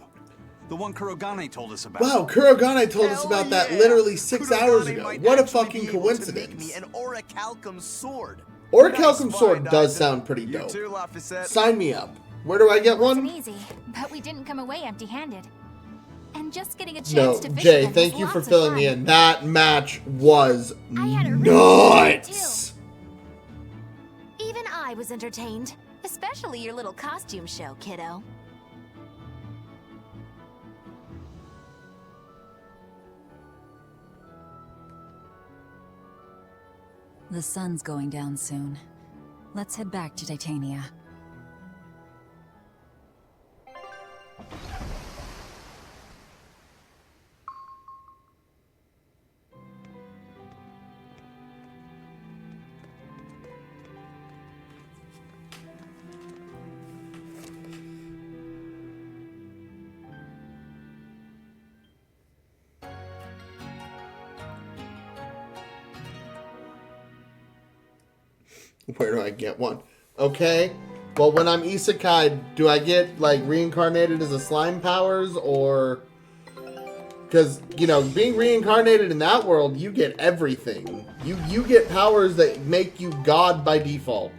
The one Kurogane told us about. Wow, Kurogane told us about that literally 6 hours Kurogane ago. might What a actually fucking be able to make coincidence. me an orichalcum sword. Orichalcum Nice sword find, does Eisen. sound pretty You dope. too, Laphicet. Sign me up. Where do I get Wasn't one? easy, but we didn't come away empty-handed. And just getting a chance No, to fish Jay, again thank was you for lots of filling me fun. in. That match was I had a really good nuts. Even I was entertained. Especially your little costume show, kiddo. The sun's going down soon. Let's head back to Titania. Where do I get one? Okay. Well, when I'm isekai, do I get, like, reincarnated as a slime powers, or... Because, you know, being reincarnated in that world, you get everything. You get powers that make you God by default.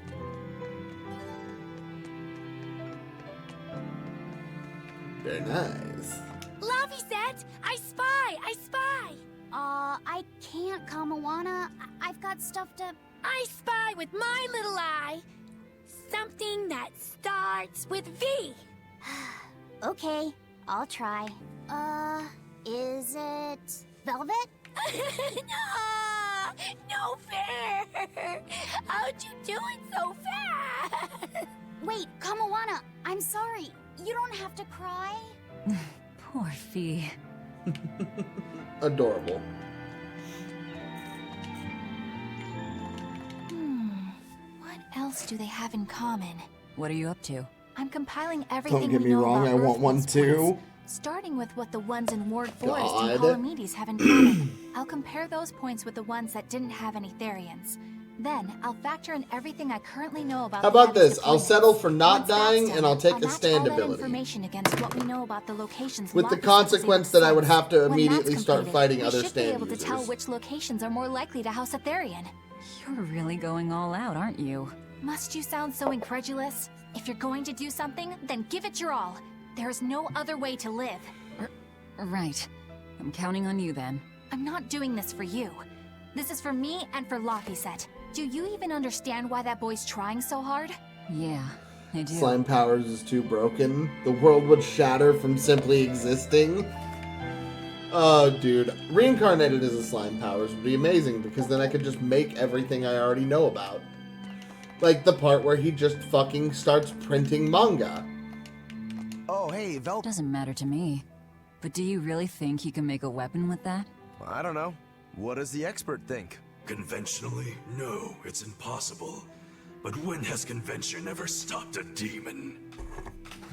Very nice. Laphicet, I spy! I spy! I can't, Kamawana. I've got stuff to... I spy with my little eye. something that starts with V. Okay, I'll try. Is it velvet? No fair! How'd you do it so fast? Wait, Kamawana, I'm sorry. You don't have to cry. Poor Fee. Adorable. What else do they have in common? What are you up to? I'm compiling everything Don't get we me know wrong, about I want Earth one Pulse too. points, starting with what the ones in Ward Forest God. and Palamedes have in common. I'll compare those points with the ones that didn't have any Therians. Then, I'll factor in everything I currently know about How the about Abbey's this? I'll deployments. settle for not Once that's dying, done, and I'll take a match stand all that ability. information against what we know about the locations With the Locke was able to consequence that I would sense. have to When immediately that's start completed, fighting we other should be stand able to tell users. which locations are more likely to house a Therian. You're really going all out, aren't you? Must you sound so incredulous? If you're going to do something, then give it your all. There is no other way to live. Right. I'm counting on you then. I'm not doing this for you. This is for me and for Laphicet. Do you even understand why that boy's trying so hard? Yeah, I do. Slime powers is too broken. The world would shatter from simply existing. Oh, dude. Reincarnated as a slime powers would be amazing because then I could just make everything I already know about. Like the part where he just fucking starts printing manga. Oh, hey, Vel... Doesn't matter to me. But do you really think you can make a weapon with that? I don't know. What does the expert think? Conventionally, no, it's impossible. But when has convention ever stopped a demon?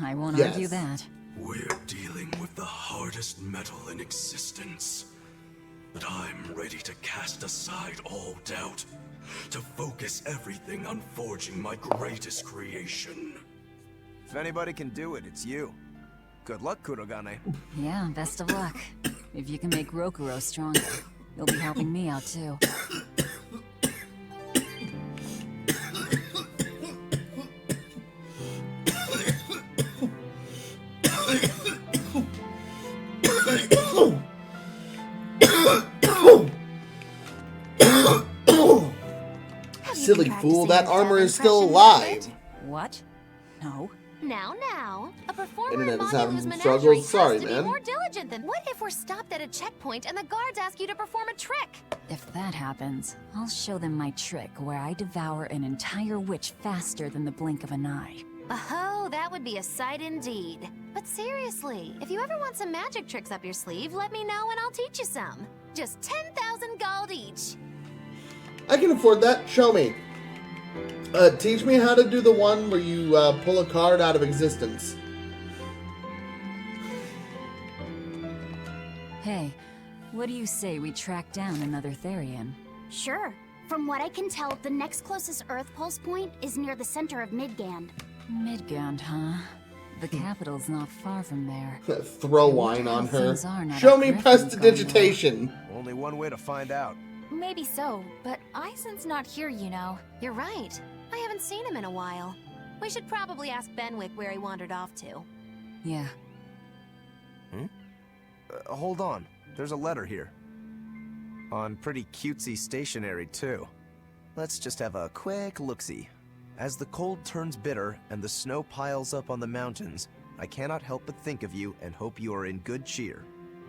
I won't Yes. argue that. We're dealing with the hardest metal in existence. But I'm ready to cast aside all doubt, to focus everything on forging my greatest creation. If anybody can do it, it's you. Good luck, Kurogane. Yeah, best of luck. If you can make Rokuro stronger, you'll be helping me out too. Silly fool, that practicing armor your is still impression alive. yet? What? No. Now, a performer Internet in is Maya having whose some menagerie struggles. has Sorry, to man. be more diligent than... What if we're stopped at a checkpoint and the guards ask you to perform a trick? If that happens, I'll show them my trick where I devour an entire witch faster than the blink of an eye. Oh, that would be a sight indeed. But seriously, if you ever want some magic tricks up your sleeve, let me know and I'll teach you some. Just 10,000 gold each. I can afford that. Show me. Teach me how to do the one where you pull a card out of existence. Hey, what do you say we track down another Therian? Sure. From what I can tell, the next closest Earth Pulse point is near the center of Midgand. Midgand, huh? The capital's not far from there. Throw wine on her. Things are not Show at me Griffin's prestidigitation. Only one way to find out. Maybe so, but Aizen's not here, you know. You're right. I haven't seen him in a while. We should probably ask Benwick where he wandered off to. Yeah. Hold on. There's a letter here. On pretty cutesy stationery, too. Let's just have a quick look-see. As the cold turns bitter and the snow piles up on the mountains, I cannot help but think of you and hope you are in good cheer.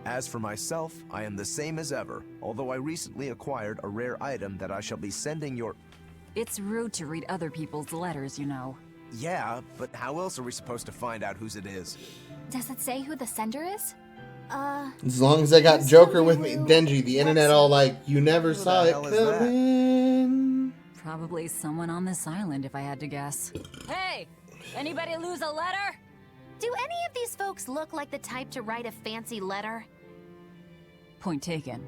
As for myself, I am the same as ever, although I recently acquired a rare item that I shall be sending your... It's rude to read other people's letters, you know. Yeah, but how else are we supposed to find out whose it is? Does it say who the sender is? As long as I got Joker with me, Denji, the internet all like, you never Who saw the it hell is that? coming. Probably someone on this island, if I had to guess. Hey! Anybody lose a letter? Do any of these folks look like the type to write a fancy letter? Point taken.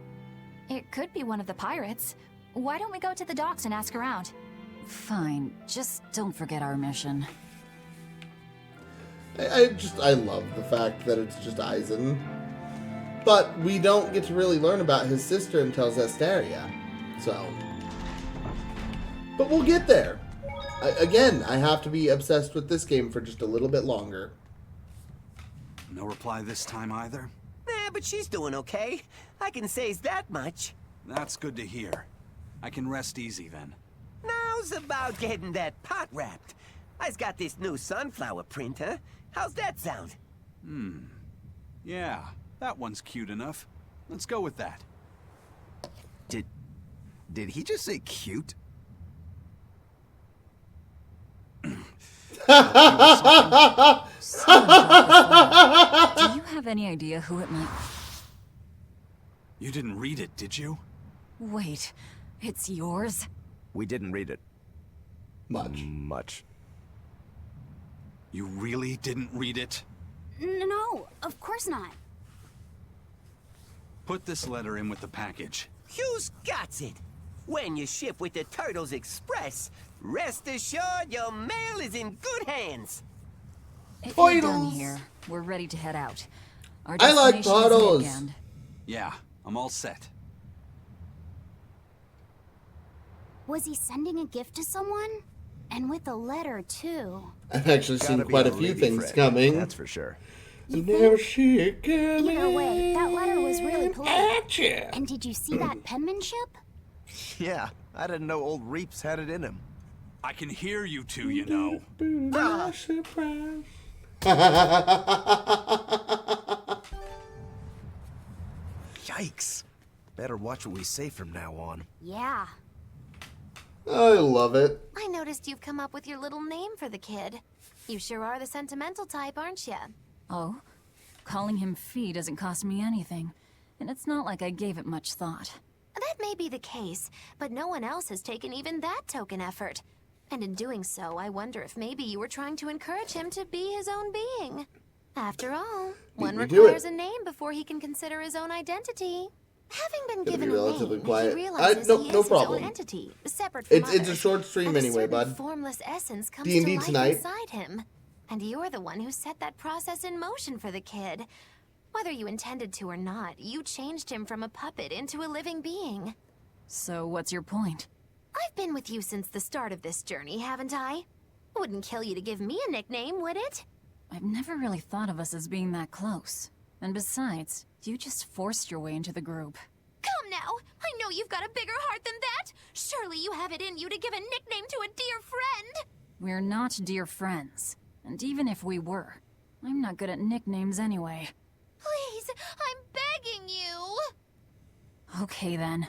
It could be one of the pirates. Why don't we go to the docks and ask around? Fine, just don't forget our mission. I love the fact that it's just Aizen. But we don't get to really learn about his sister until Zestiria. So. But we'll get there. Again, I have to be obsessed with this game for just a little bit longer. No reply this time either? But she's doing okay. I can say that much. That's good to hear. I can rest easy then. Now's about getting that pot wrapped. I's got this new sunflower printer. How's that sound? Yeah, that one's cute enough. Let's go with that. Did he just say cute? Do you have any idea who it might... You didn't read it, did you? Wait, it's yours? We didn't read it. Much. You really didn't read it? No, of course not. Put this letter in with the package. Who's got it? When you ship with the Turtles Express, rest assured your mail is in good hands. If you're done Turtles. here, we're ready to head out. Our I like destination is turtles. Midgand. Yeah, I'm all set. Was he sending a gift to someone? And with a letter, too. I've actually seen Gotta be quite a a few lady things friend, coming. That's for sure. Never see it coming. Either way, that letter was really polite. Gotcha. And did you see that penmanship? Yeah, I didn't know old Reeps had it in him. I can hear you two, you know. Surprise. Yikes. Better watch what we say from now on. Yeah. I love it. I noticed you've come up with your little name for the kid. You sure are the sentimental type, aren't you? Oh? Calling him Fee doesn't cost me anything. And it's not like I gave it much thought. That may be the case, but no one else has taken even that token effort. And in doing so, I wonder if maybe you were trying to encourage him to be his own being. After all, one we do requires it. a name before he can consider his own identity. Having been Gonna given be a relatively name, quiet. he realizes No- he no is problem. his own entity, separate from It's a others. short stream And a anyway, certain bud. formless essence comes D&D to life tonight. inside him. And you're the one who set that process in motion for the kid. Whether you intended to or not, you changed him from a puppet into a living being. So what's your point? I've been with you since the start of this journey, haven't I? Wouldn't kill you to give me a nickname, would it? I've never really thought of us as being that close. And besides, you just forced your way into the group. Come now! I know you've got a bigger heart than that! Surely you have it in you to give a nickname to a dear friend! We're not dear friends. And even if we were, I'm not good at nicknames anyway. Please, I'm begging you! Okay then.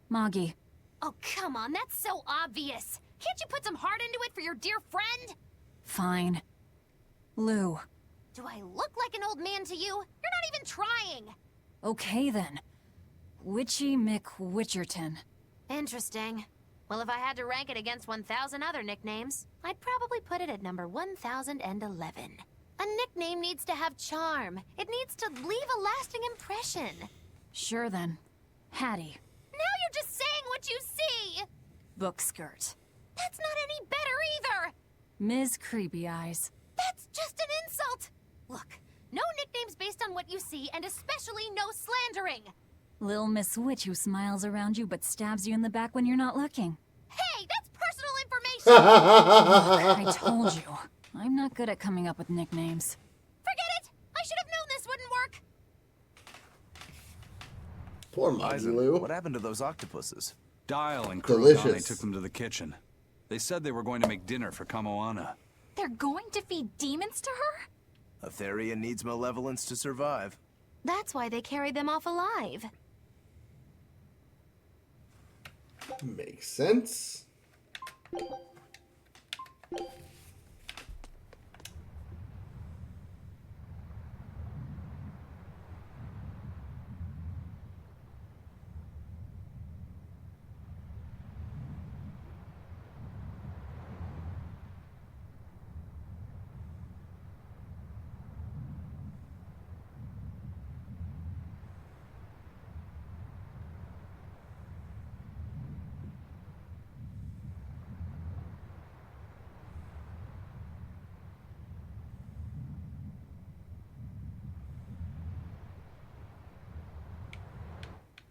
Moggy. Oh, come on, that's so obvious. Can't you put some heart into it for your dear friend? Fine. Lou. Do I look like an old man to you? You're not even trying. Okay then. Witchy McWitcherton. Interesting. Well, if I had to rank it against 1,000 other nicknames, I'd probably put it at number 1,011. A nickname needs to have charm. It needs to leave a lasting impression. Sure then. Hattie. Now you're just saying what you see. Book skirt. That's not any better either. Ms. Creepy Eyes. That's just an insult. Look, no nicknames based on what you see, and especially no slandering. Lil Miss Witch who smiles around you but stabs you in the back when you're not looking. Hey, that's personal information. I told you. I'm not good at coming up with nicknames. Forget it. I should have known this wouldn't work. Poor Moggy Eisen, Lou. what happened to those octopuses? Dial and Delicious. Kurogane took them to the kitchen. They said they were going to make dinner for Kamoana. They're going to feed demons to her? A Therian needs malevolence to survive. That's why they carried them off alive. Makes sense.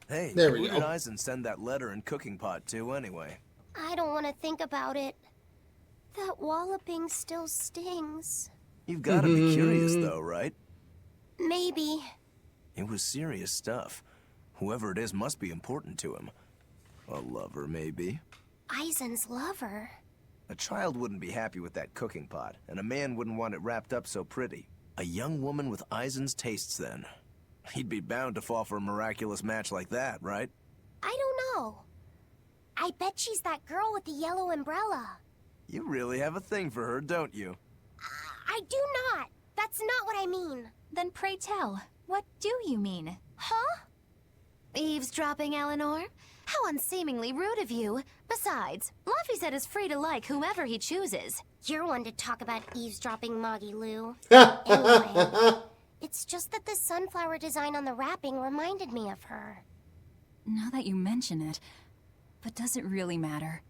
Hey, There we who go. did Eisen send that letter and cooking pot to anyway? I don't want to think about it. That walloping still stings. You've got to be curious though, right? Maybe. It was serious stuff. Whoever it is must be important to him. A lover, maybe. Eisen's lover. A child wouldn't be happy with that cooking pot, and a man wouldn't want it wrapped up so pretty. A young woman with Eisen's tastes, then. He'd be bound to fall for a miraculous match like that, right? I don't know. I bet she's that girl with the yellow umbrella. You really have a thing for her, don't you? I do not. That's not what I mean. Then pray tell, what do you mean? Huh? Eavesdropping, Eleanor? How unseemingly rude of you. Besides, Luffy said is free to like whomever he chooses. You're one to talk about eavesdropping, Moggy Lou. Anyway, it's just that the sunflower design on the wrapping reminded me of her. Now that you mention it, but does it really matter?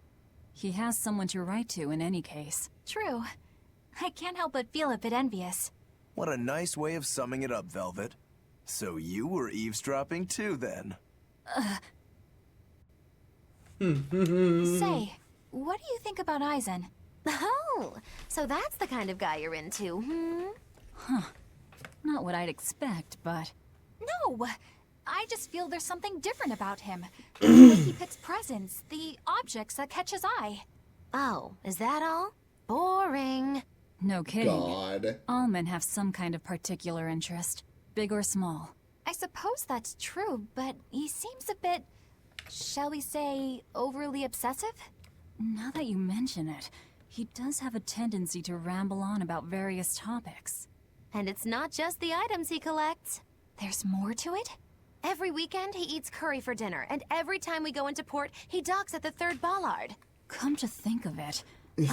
He has someone to write to in any case. True. I can't help but feel a bit envious. What a nice way of summing it up, Velvet. So you were eavesdropping too, then? Say, what do you think about Eisen? Oh, so that's the kind of guy you're into, hmm? Huh. Not what I'd expect, but... No! I just feel there's something different about him. The way he picks presents, the objects that catch his eye. Oh, is that all? Boring. No kidding. God. All men have some kind of particular interest, big or small. I suppose that's true, but he seems a bit, shall we say, overly obsessive? Now that you mention it, he does have a tendency to ramble on about various topics. And it's not just the items he collects. There's more to it? Every weekend, he eats curry for dinner, and every time we go into port, he docks at the 3rd bollard. Come to think of it,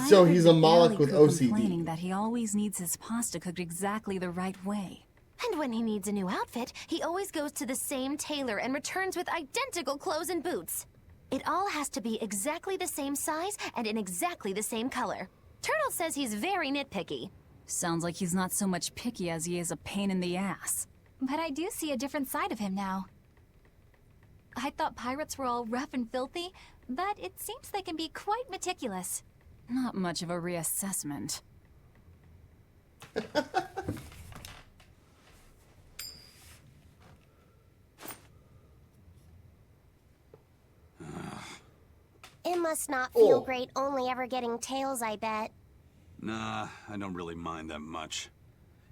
So I he's heard a the Moloch galley with cook OCD. complaining that he always needs his pasta cooked exactly the right way. And when he needs a new outfit, he always goes to the same tailor and returns with identical clothes and boots. It all has to be exactly the same size and in exactly the same color. Turtle says he's very nitpicky. Sounds like he's not so much picky as he is a pain in the ass. But I do see a different side of him now. I thought pirates were all rough and filthy, but it seems they can be quite meticulous. Not much of a reassessment. It must not feel Oh. great only ever getting tails, I bet. Nah, I don't really mind that much.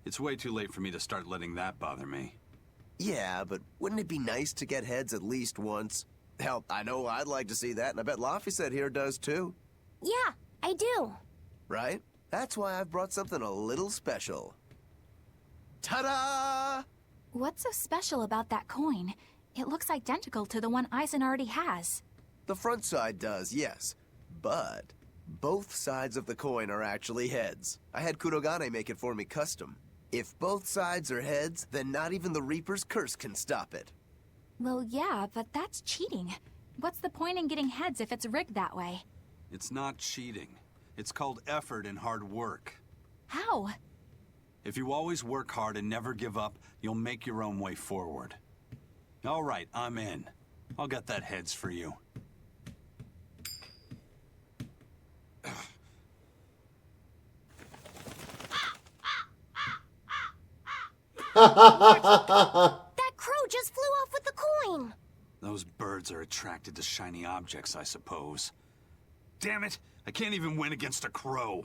It's way too late for me to start letting that bother me. Yeah, but wouldn't it be nice to get heads at least once? Hell, I know I'd like to see that, and I bet Laffy said here does too. Yeah, I do. Right? That's why I've brought something a little special. Ta-da! What's so special about that coin? It looks identical to the one Eisen already has. The front side does, yes. But both sides of the coin are actually heads. I had Kurogane make it for me custom. If both sides are heads, then not even the Reaper's curse can stop it. Well, yeah, but that's cheating. What's the point in getting heads if it's rigged that way? It's not cheating. It's called effort and hard work. How? If you always work hard and never give up, you'll make your own way forward. All right, I'm in. I'll get that heads for you. That crow just flew off with the coin. Those birds are attracted to shiny objects, I suppose. Damn it! I can't even win against a crow.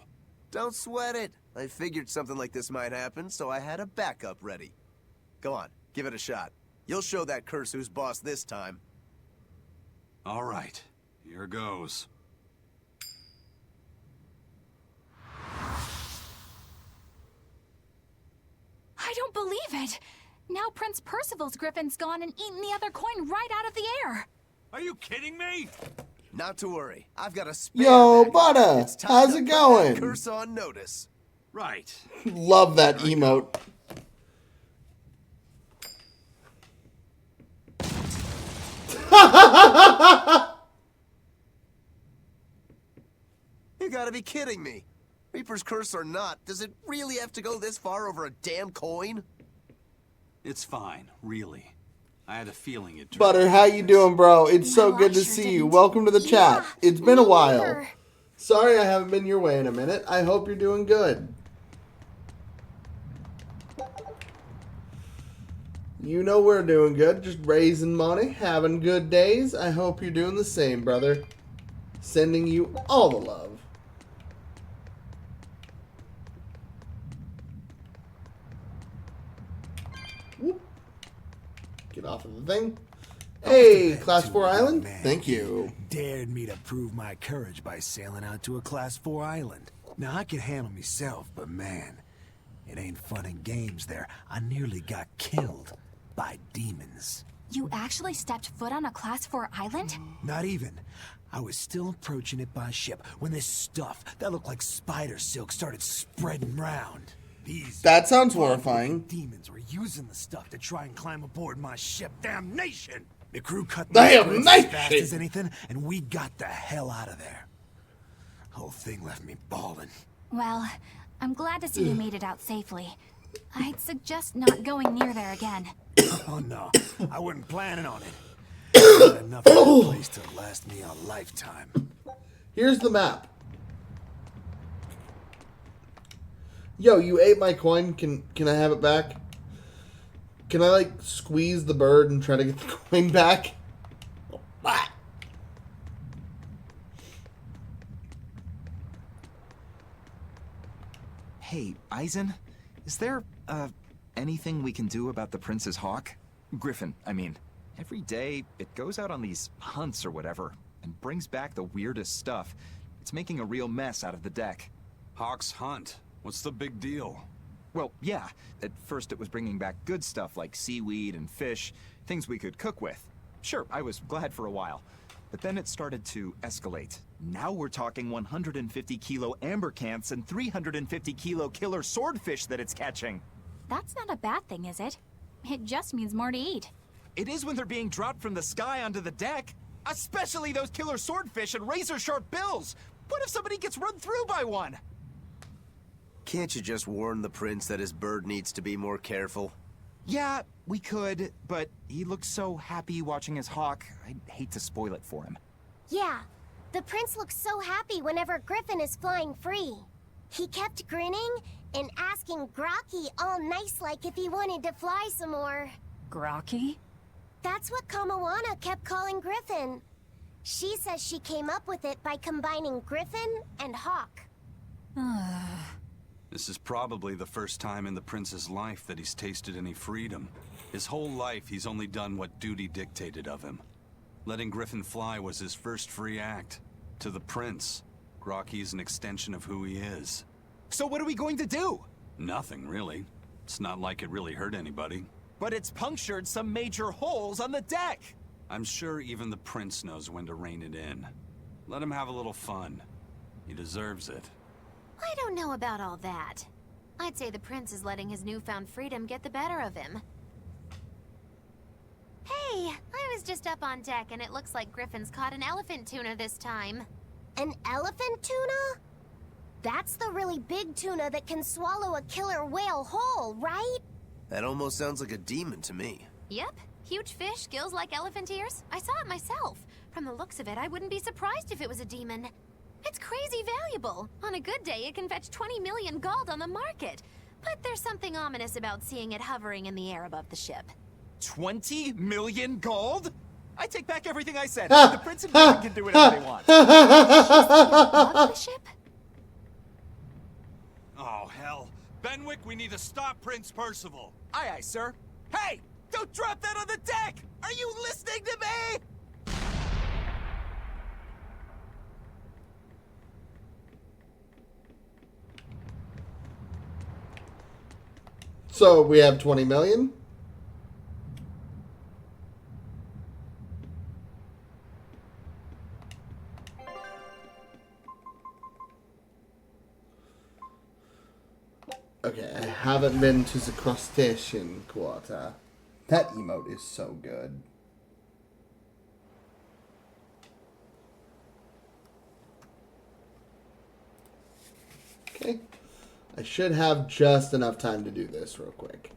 Don't sweat it. I figured something like this might happen, so I had a backup ready. Go on, give it a shot. You'll show that curse who's boss this time. All right, here goes. I don't believe it! Now Prince Percival's griffin's gone and eaten the other coin right out of the air! Are you kidding me? Not to worry, I've got a spare Yo, backup. Butter, It's time how's to it put going? that curse on notice. Right. Love that emote. You gotta be kidding me. Reaper's curse or not, does it really have to go this far over a damn coin? It's fine, really. I had a feeling it. Butter, how you doing, bro? It's so No, good I to sure see you. didn't. Welcome to the chat. It's been a while. neither. Sorry I haven't been your way in a minute. I hope you're doing good. You know we're doing good. Just raising money, having good days. I hope you're doing the same, brother. Sending you all the love. off of the thing. Hey, Class 4 Island? Thank you. Dared me to prove my courage by sailing out to a Class 4 island. Now, I can handle myself, but man, it ain't fun and games there. I nearly got killed by demons. You actually stepped foot on a Class 4 island? Not even. I was still approaching it by ship when this stuff that looked like spider silk started spreading round. That sounds horrifying. Demons were using the stuff to try and climb aboard my ship. Damnation! The crew cut the threads as fast as anything, and we got the hell out of there. Whole thing left me bawling. Well, I'm glad to see you made it out safely. I'd suggest not going near there again. Oh no, I wasn't planning on it. Not enough of a place to last me a lifetime. Here's the map. Yo, you ate my coin. Can I have it back? Can I, like, squeeze the bird and try to get the coin back? Hey, Eisen, is there, anything we can do about the Prince's hawk? Griffin, I mean. Every day, it goes out on these hunts or whatever, and brings back the weirdest stuff. It's making a real mess out of the deck. Hawk's hunt? What's the big deal? Well, yeah. At first it was bringing back good stuff like seaweed and fish, things we could cook with. Sure, I was glad for a while. But then it started to escalate. Now we're talking 150 kilo ambercants and 350 kilo killer swordfish that it's catching. That's not a bad thing, is it? It just means more to eat. It is when they're being dropped from the sky onto the deck. Especially those killer swordfish and razor-sharp bills. What if somebody gets run through by one? Can't you just warn the prince that his bird needs to be more careful? Yeah, we could, but he looks so happy watching his hawk. I'd hate to spoil it for him. Yeah, the prince looks so happy whenever Griffin is flying free. He kept grinning and asking Grocky all nice-like if he wanted to fly some more. Grocky? That's what Kamawana kept calling Griffin. She says she came up with it by combining Griffin and Hawk. This is probably the first time in the prince's life that he's tasted any freedom. His whole life, he's only done what duty dictated of him. Letting Griffin fly was his first free act. To the prince, Grocky's an extension of who he is. So what are we going to do? Nothing, really. It's not like it really hurt anybody. But it's punctured some major holes on the deck! I'm sure even the prince knows when to rein it in. Let him have a little fun. He deserves it. I don't know about all that. I'd say the prince is letting his newfound freedom get the better of him. Hey, I was just up on deck and it looks like Griffin's caught an elephant tuna this time. An elephant tuna? That's the really big tuna that can swallow a killer whale whole, right? That almost sounds like a demon to me. Yep, huge fish, gills like elephant ears. I saw it myself. From the looks of it, I wouldn't be surprised if it was a demon. It's crazy valuable. On a good day, it can fetch 20 million gold on the market. But there's something ominous about seeing it hovering in the air above the ship. 20 million gold? I take back everything I said. The prince and Griffin can do whatever they want. Above the ship? Oh, hell. Benwick, we need to stop Prince Percival. Aye, aye, sir. Hey! Don't drop that on the deck! Are you listening to me? So we have 20 million. Okay, I haven't been to the crustacean quarter. That emote is so good. Okay. I should have just enough time to do this real quick.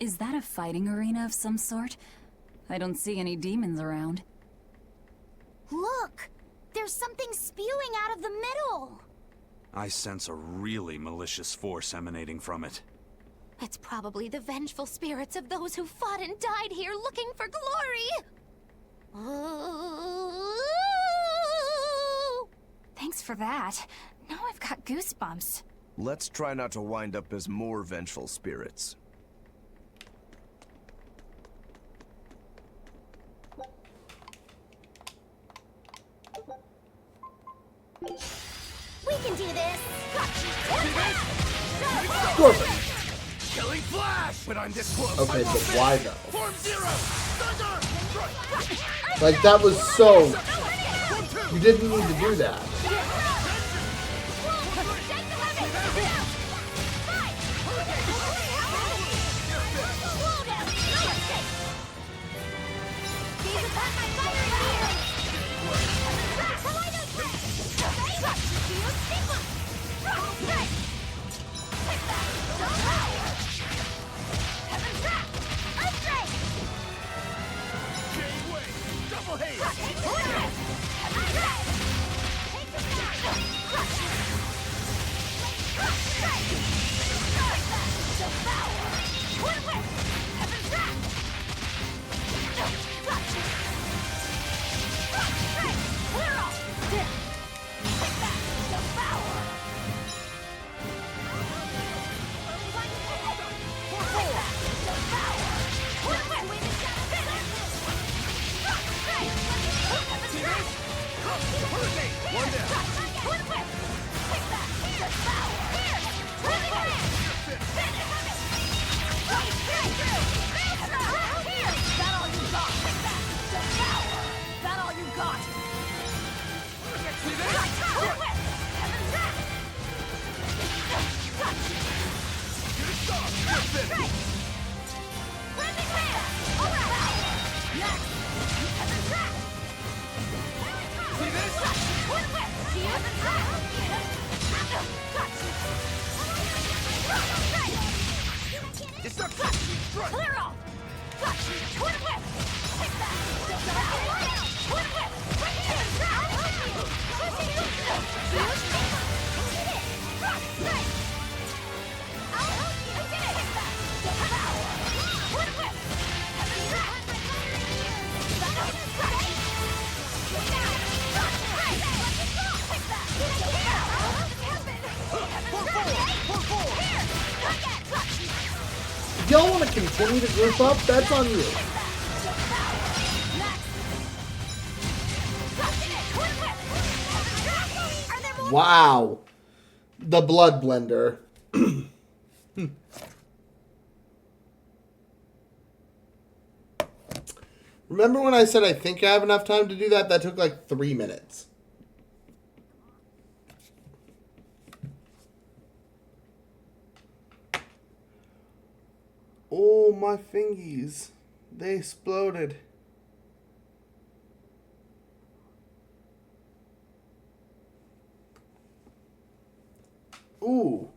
Is that a fighting arena of some sort? I don't see any demons around. Look! There's something spewing out of the middle! I sense a really malicious force emanating from it. It's probably the vengeful spirits of those who fought and died here looking for glory! Thanks for that. Now I've got goosebumps. Let's try not to wind up as more vengeful spirits. We can do this! Of course. Killing flash! But I'm this close. Okay, but why though? Form zero! Thunder! Like, that was so... You didn't need to do that. Double haze! Clear off! Twin whip! Take that! Twin whip! If y'all want to continue to group up, that's on you. Wow. The blood blender. Remember when I said I think I have enough time to do that? That took like 3 minutes. Oh, my fingies. They exploded. Ooh.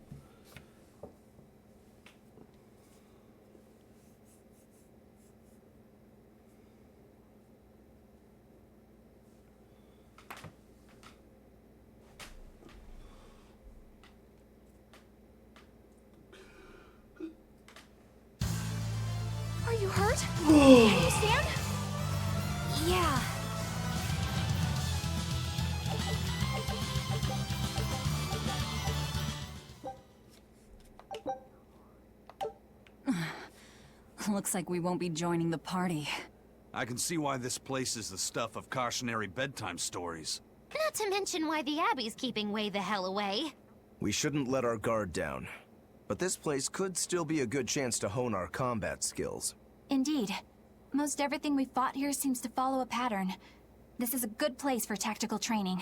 Are you hurt? Can you stand? Yeah. Looks like we won't be joining the party. I can see why this place is the stuff of cautionary bedtime stories. Not to mention why the Abbey's keeping way the hell away. We shouldn't let our guard down. But this place could still be a good chance to hone our combat skills. Indeed. Most everything we fought here seems to follow a pattern. This is a good place for tactical training.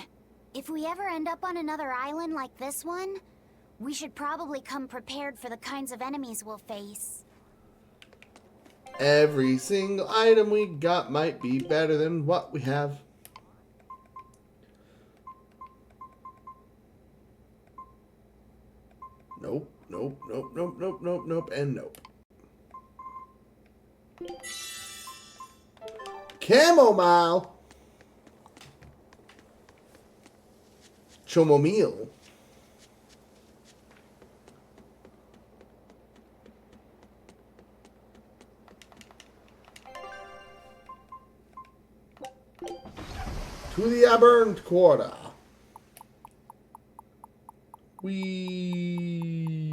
If we ever end up on another island like this one, we should probably come prepared for the kinds of enemies we'll face. Every single item we got might be better than what we have. Nope, nope, nope, nope, nope, nope, nope, and nope. Chamomile. Chomomile. To the Aberrant Quarter. Whee!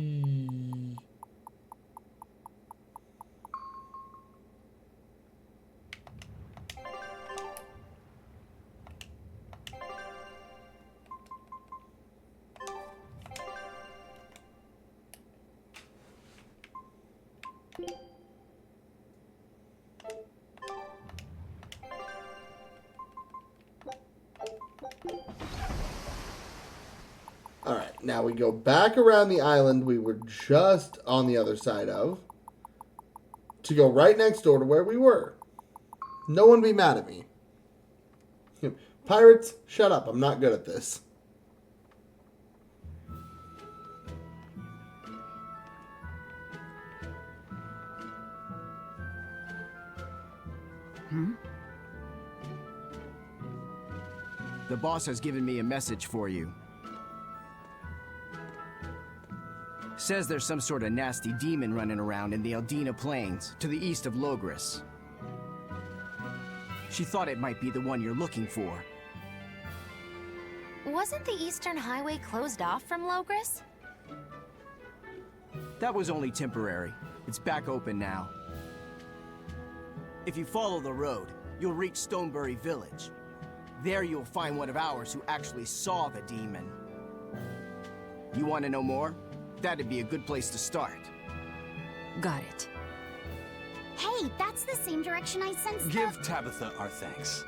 Alright, now we go back around the island we were just on the other side of to go right next door to where we were. No one be mad at me. Pirates, shut up. I'm not good at this. The boss has given me a message for you. Says there's some sort of nasty demon running around in the Eldina Plains, to the east of Logris. She thought it might be the one you're looking for. Wasn't the Eastern Highway closed off from Logris? That was only temporary. It's back open now. If you follow the road, you'll reach Stonebury Village. There you'll find one of ours who actually saw the demon. You want to know more? That'd be a good place to start. Got it. Hey, that's the same direction I sensed. Give Tabitha our thanks.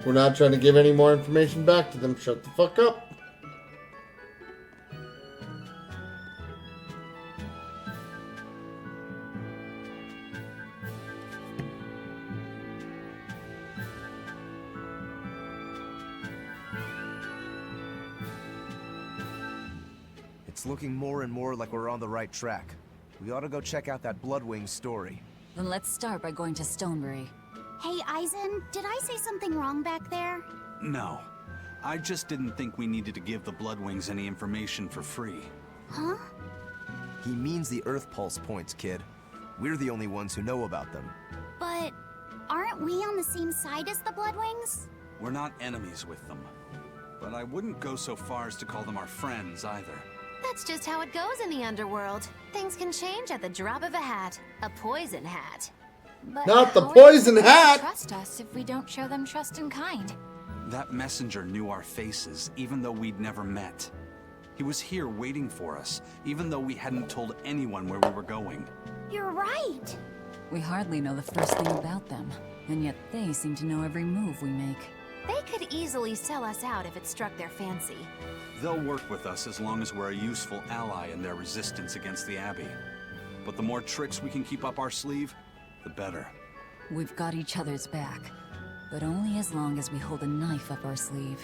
We're not trying to give any more information back to them. Shut the fuck up. It's looking more and more like we're on the right track. We ought to go check out that Bloodwing story. Then let's start by going to Stonebury. Hey, Eisen, did I say something wrong back there? No. I just didn't think we needed to give the Bloodwings any information for free. Huh? He means the Earth Pulse points, kid. We're the only ones who know about them. But aren't we on the same side as the Bloodwings? We're not enemies with them. But I wouldn't go so far as to call them our friends either. That's just how it goes in the underworld. Things can change at the drop of a hat. A poison hat. But Not the how are poison they supposed to hat! Trust us if we don't show them trust and kind. That messenger knew our faces, even though we'd never met. He was here waiting for us, even though we hadn't told anyone where we were going. You're right. We hardly know the first thing about them, and yet they seem to know every move we make. They could easily sell us out if it struck their fancy. They'll work with us as long as we're a useful ally in their resistance against the Abbey. But the more tricks we can keep up our sleeve, the better. We've got each other's back, but only as long as we hold a knife up our sleeve.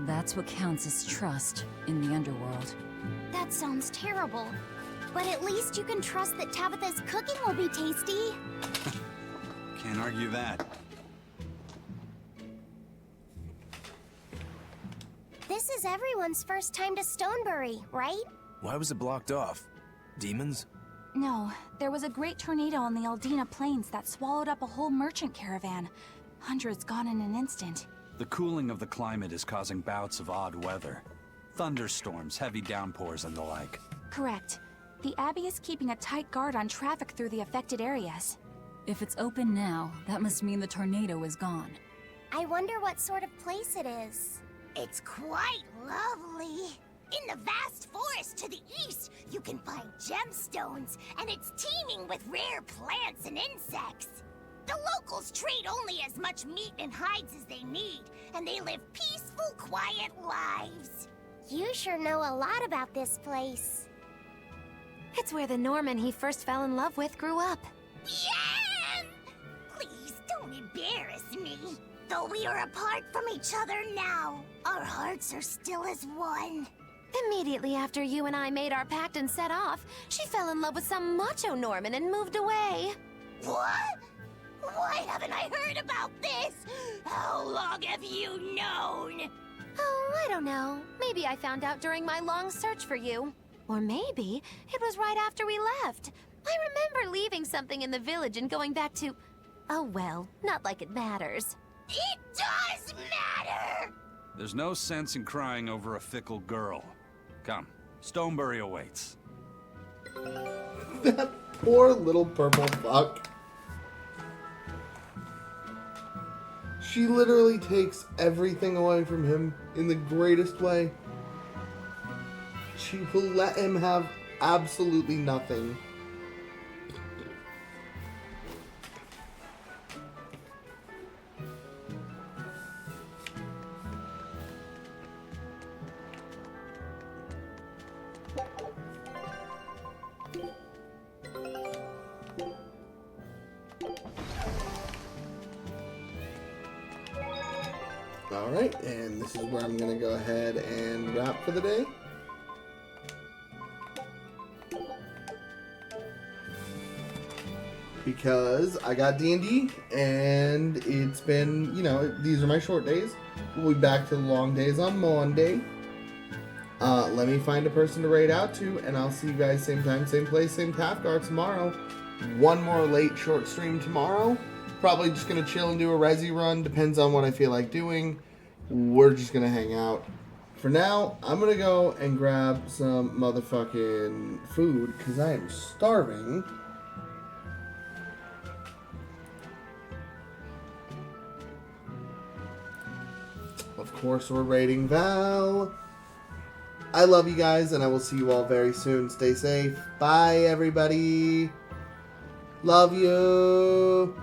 That's what counts as trust in the underworld. That sounds terrible. But at least you can trust that Tabitha's cooking will be tasty. Can't argue that. This is everyone's first time to Stonebury, right? Why was it blocked off? Demons? No, there was a great tornado on the Eldina Plains that swallowed up a whole merchant caravan. Hundreds gone in an instant. The cooling of the climate is causing bouts of odd weather. Thunderstorms, heavy downpours, and the like. Correct. The Abbey is keeping a tight guard on traffic through the affected areas. If it's open now, that must mean the tornado is gone. I wonder what sort of place it is. It's quite lovely. In the vast forest to the east, you can find gemstones, and it's teeming with rare plants and insects. The locals trade only as much meat and hides as they need, and they live peaceful, quiet lives. You sure know a lot about this place. It's where the Norman he first fell in love with grew up. Yeah! Please don't embarrass me. Though we are apart from each other now, our hearts are still as one. Immediately after you and I made our pact and set off, she fell in love with some macho Norman and moved away. What? Why haven't I heard about this? How long have you known? Oh, I don't know. Maybe I found out during my long search for you. Or maybe it was right after we left. I remember leaving something in the village and going back to... Oh well, not like it matters. It does matter! There's no sense in crying over a fickle girl. Come, Stonebury awaits. That poor little purple fuck. She literally takes everything away from him in the greatest way. She will let him have absolutely nothing. Alright, and this is where I'm going to go ahead and wrap for the day. Because I got D&D, and it's been, you know, these are my short days. We'll be back to the long days on Monday. Let me find a person to raid out to, and I'll see you guys same time, same place, same Tathgar tomorrow. One more late short stream tomorrow. Probably just going to chill and do a resi run. Depends on what I feel like doing. We're just going to hang out. For now, I'm going to go and grab some motherfucking food because I am starving. Of course, we're raiding Val. I love you guys, and I will see you all very soon. Stay safe. Bye, everybody. Love you.